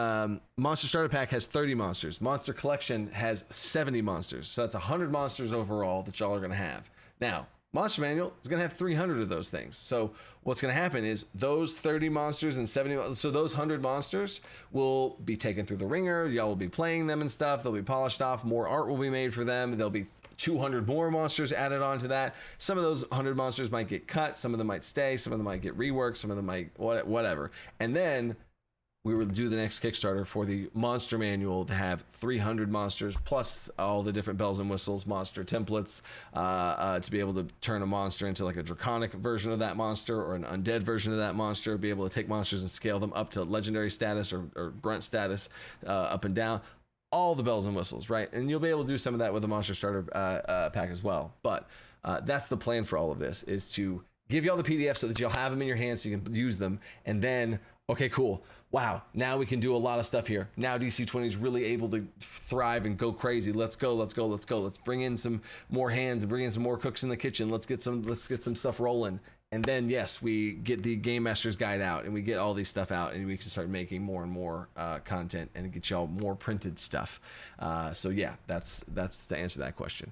Monster Starter Pack has 30 monsters. Monster Collection has 70 monsters. So that's 100 monsters overall that y'all are going to have. Now, Monster Manual is going to have 300 of those things. So what's going to happen is those 30 monsters and 70, so those 100 monsters will be taken through the ringer. Y'all will be playing them and stuff. They'll be polished off. More art will be made for them. There'll be 200 more monsters added onto that. Some of those 100 monsters might get cut. Some of them might stay. Some of them might get reworked. Some of them might whatever. And then we will do the next Kickstarter for the monster manual to have 300 monsters plus all the different bells and whistles, monster templates, to be able to turn a monster into like a draconic version of that monster or an undead version of that monster, be able to take monsters and scale them up to legendary status or grunt status, up and down. All the bells and whistles, right? And you'll be able to do some of that with the monster starter pack as well. But that's the plan for all of this, is to give you all the PDFs so that you'll have them in your hands so you can use them. And then, okay, cool. Wow, now we can do a lot of stuff here. Now DC20 is really able to thrive and go crazy. Let's go. Let's bring in some more hands and bring in some more cooks in the kitchen. Let's get some stuff rolling. And then, yes, we get the Game Master's Guide out and we get all these stuff out and we can start making more and more content and get y'all more printed stuff. So yeah, that's the answer to that question.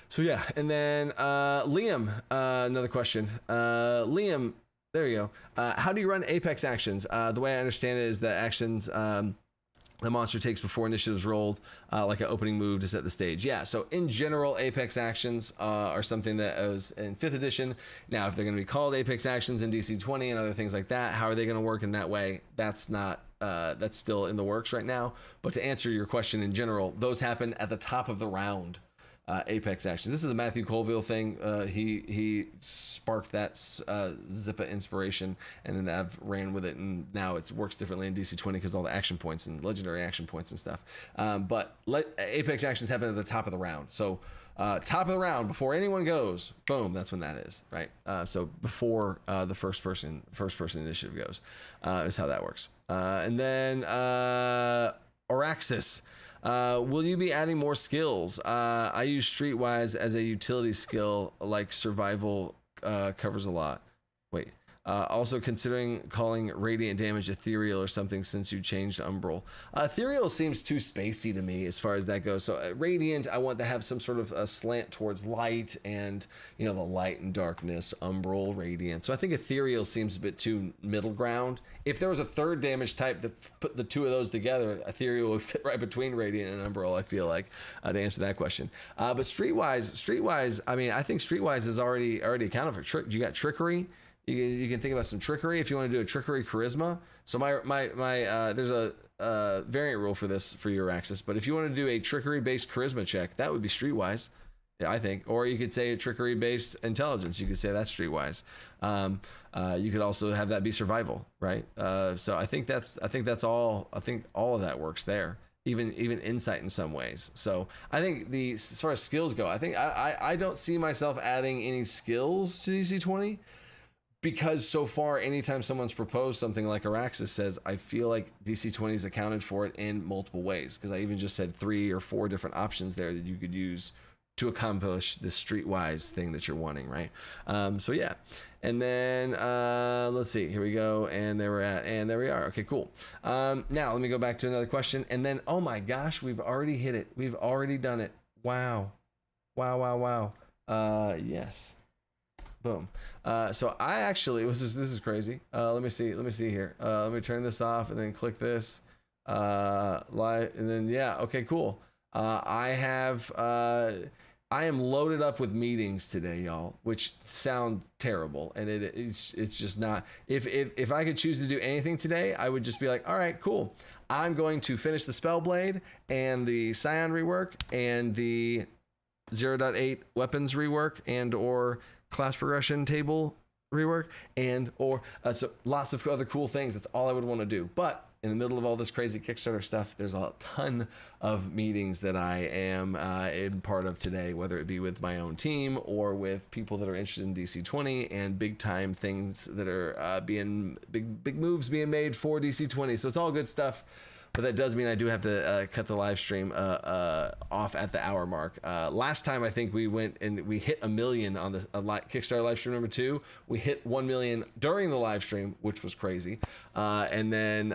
So yeah, and then Liam, another question. Liam, there you go. How do you run Apex actions? The way I understand it is that actions the monster takes before initiatives rolled, like an opening move to set the stage. Yeah, so in general, Apex actions are something that was in 5th edition. Now, if they're going to be called Apex actions in DC20 and other things like that, how are they going to work in that way? That's not, that's still in the works right now. But to answer your question in general, those happen at the top of the round. Apex actions. This is a Matthew Colville thing. He sparked that Zippa inspiration, and then I've ran with it, and now it works differently in DC20 because all the action points and legendary action points and stuff. But Apex actions happen at the top of the round. So top of the round before anyone goes, boom, that's when that is, right? So before the first person initiative goes, is how that works. And then Oraxis. Will you be adding more skills? I use Streetwise as a utility skill, like survival covers a lot. Wait. Also considering calling radiant damage ethereal or something since you changed umbral. Ethereal seems too spacey to me as far as that goes. So radiant, I want to have some sort of a slant towards light and, you know, the light and darkness, umbral, radiant. So I think ethereal seems a bit too middle ground. If there was a third damage type to put the two of those together, ethereal would fit right between radiant and umbral, I feel like, to answer that question. But streetwise, I mean, I think streetwise is already accounted for. You got trickery. You can think about some trickery if you want to do a trickery charisma. So my there's a variant rule for this for your Axis, but if you want to do a trickery based charisma check, that would be streetwise, yeah, I think. Or you could say a trickery based intelligence. You could say that's streetwise. You could also have that be survival, right? So I think that's all. I think all of that works there. Even insight in some ways. So I think as far as skills go, I think I don't see myself adding any skills to DC20. Because so far, anytime someone's proposed something like Araxis says, I feel like DC20 has accounted for it in multiple ways. Because I even just said 3 or 4 different options there that you could use to accomplish this streetwise thing that you're wanting, right? So yeah. And then let's see. Here we go. And there we're at. And there we are. Okay, cool. Now let me go back to another question. And then, oh my gosh, we've already hit it. We've already done it. Wow. Yes. Boom. So I actually, this is crazy. Let me see here. Let me turn this off and then click this live. And then, yeah. Okay, cool. I am loaded up with meetings today, y'all, which sound terrible. And it's just not, if I could choose to do anything today, I would just be like, all right, cool. I'm going to finish the Spellblade and the Scion rework and the 0.8 weapons rework and or class progression table rework and or so lots of other cool things. That's all I would want to do. But in the middle of all this crazy Kickstarter stuff, there's a ton of meetings that I am in part of today, whether it be with my own team or with people that are interested in DC20 and big time things that are being big moves being made for DC20. So it's all good stuff. But that does mean I do have to cut the live stream off at the hour mark. Last time, I think we went and we hit 1 million on the Kickstarter live stream number 2. We hit 1 million during the live stream, which was crazy. And then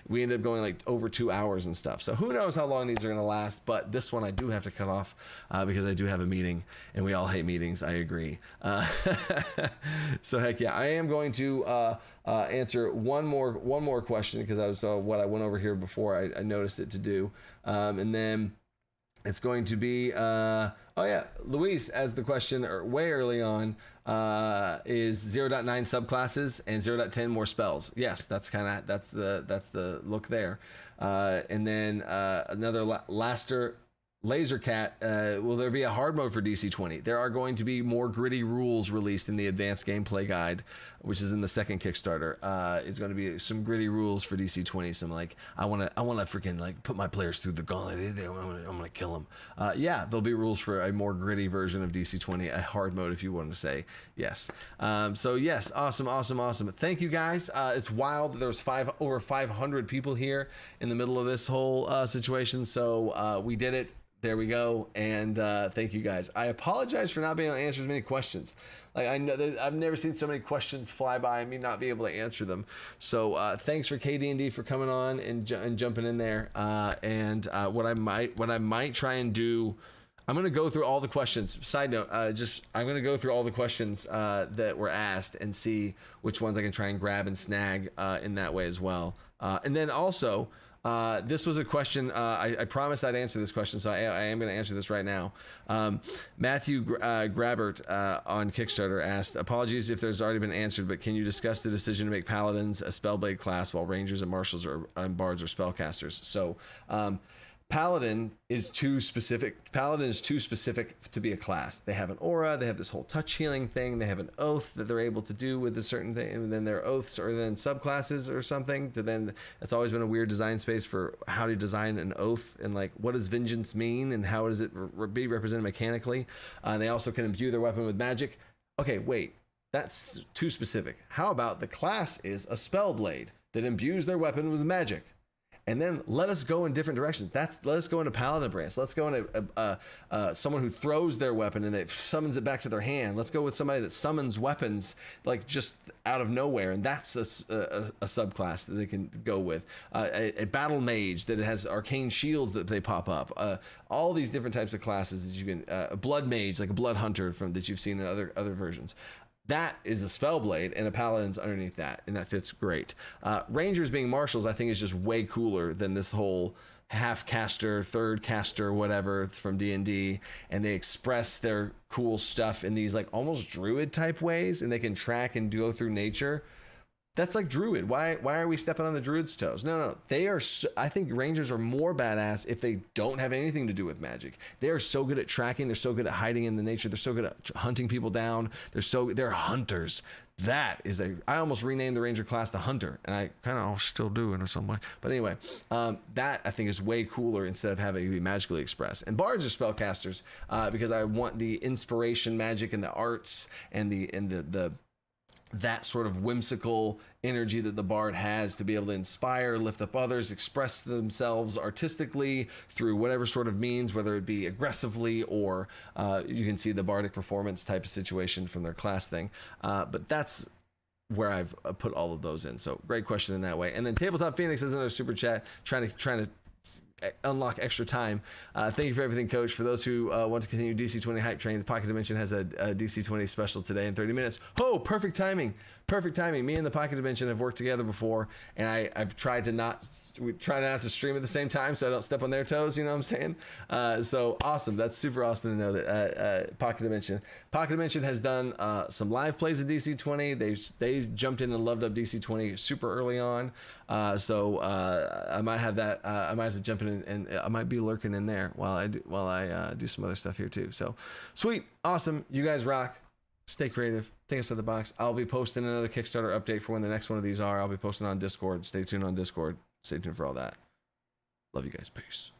we ended up going like over 2 hours and stuff. So who knows how long these are going to last. But this one I do have to cut off because I do have a meeting. And we all hate meetings. I agree. So heck yeah, I am going to answer one more question because I was what I went over here before I noticed it to do, and then it's going to be oh yeah, Luis as the question way early on is 0.9 subclasses and 0.10 more spells. Yes, that's the look there, and then another Lasercat, will there be a hard mode for DC20? There are going to be more gritty rules released in the advanced gameplay guide, which is in the second Kickstarter. It's going to be some gritty rules for DC20. Some like, I want to freaking like put my players through the gauntlet. I'm going to kill them. Yeah, there'll be rules for a more gritty version of DC20, a hard mode, if you want to say yes. So yes, awesome. Thank you guys. It's wild. There was over 500 people here in the middle of this whole situation. So we did it. There we go. And thank you guys. I apologize for not being able to answer as many questions. Like, I know I've never seen so many questions fly by and me not be able to answer them. So thanks for KD&D for coming on and jumping in there. And what I might try and do, I'm going to go through all the questions. Side note, I'm going to go through all the questions that were asked and see which ones I can try and grab and snag in that way as well. And then also, this was a question, I promised I'd answer this question, so I am going to answer this right now. Matthew Grabert on Kickstarter asked, apologies if there's already been answered, but can you discuss the decision to make Paladins a Spellblade class while Rangers and Marshals and Bards are Spellcasters? So, Paladin is too specific to be a class. They have an aura, they have this whole touch healing thing, they have an oath that they're able to do with a certain thing, and then their oaths are then subclasses or something. That's always been a weird design space for how to design an oath, and like, what does vengeance mean and how does it be represented mechanically? They also can imbue their weapon with magic. Okay, wait, that's too specific. How about the class is a Spellblade that imbues their weapon with magic? And then let us go in different directions. Let us go into Paladin branch. Let's go into someone who throws their weapon and it summons it back to their hand. Let's go with somebody that summons weapons like just out of nowhere, and that's a subclass that they can go with. A battle mage that has arcane shields that they pop up. All these different types of classes that you can. A blood mage, like a blood hunter that you've seen in other versions. That is a Spellblade, and a Paladin's underneath that, and that fits great. Rangers being Marshals, I think, is just way cooler than this whole half caster, third caster, whatever from D&D, and they express their cool stuff in these like almost druid type ways, and they can track and go through nature. That's like druid. Why are we stepping on the druid's toes? No. They are. I think Rangers are more badass if they don't have anything to do with magic. They are so good at tracking. They're so good at hiding in the nature. They're so good at hunting people down. They're hunters. That is I almost renamed the Ranger class the Hunter, and I kind of still do in some way. But anyway, that I think is way cooler instead of having it be magically expressed. And Bards are spellcasters because I want the inspiration magic and the arts and the that sort of whimsical energy that the bard has to be able to inspire, lift up others, express themselves artistically through whatever sort of means, whether it be aggressively or you can see the bardic performance type of situation from their class thing. But that's where I've put all of those in. So great question in that way. And then Tabletop Phoenix is another super chat trying to unlock extra time. Thank you for everything, Coach. For those who want to continue DC20 hype train, the Pocket Dimension has a DC20 special today in 30 minutes. Oh, perfect timing. Me and the Pocket Dimension have worked together before, and I've tried to not to stream at the same time so I don't step on their toes, you know what I'm saying? So awesome. That's super awesome to know that Pocket Dimension has done some live plays of DC20. They jumped in and loved up DC20 super early on. So I might have that. I might have to jump in and I might be lurking in there while I do some other stuff here too. So sweet, awesome. You guys rock. Stay creative. Think outside the box. I'll be posting another Kickstarter update for when the next one of these are. I'll be posting on Discord. Stay tuned on Discord. Stay tuned for all that. Love you guys. Peace.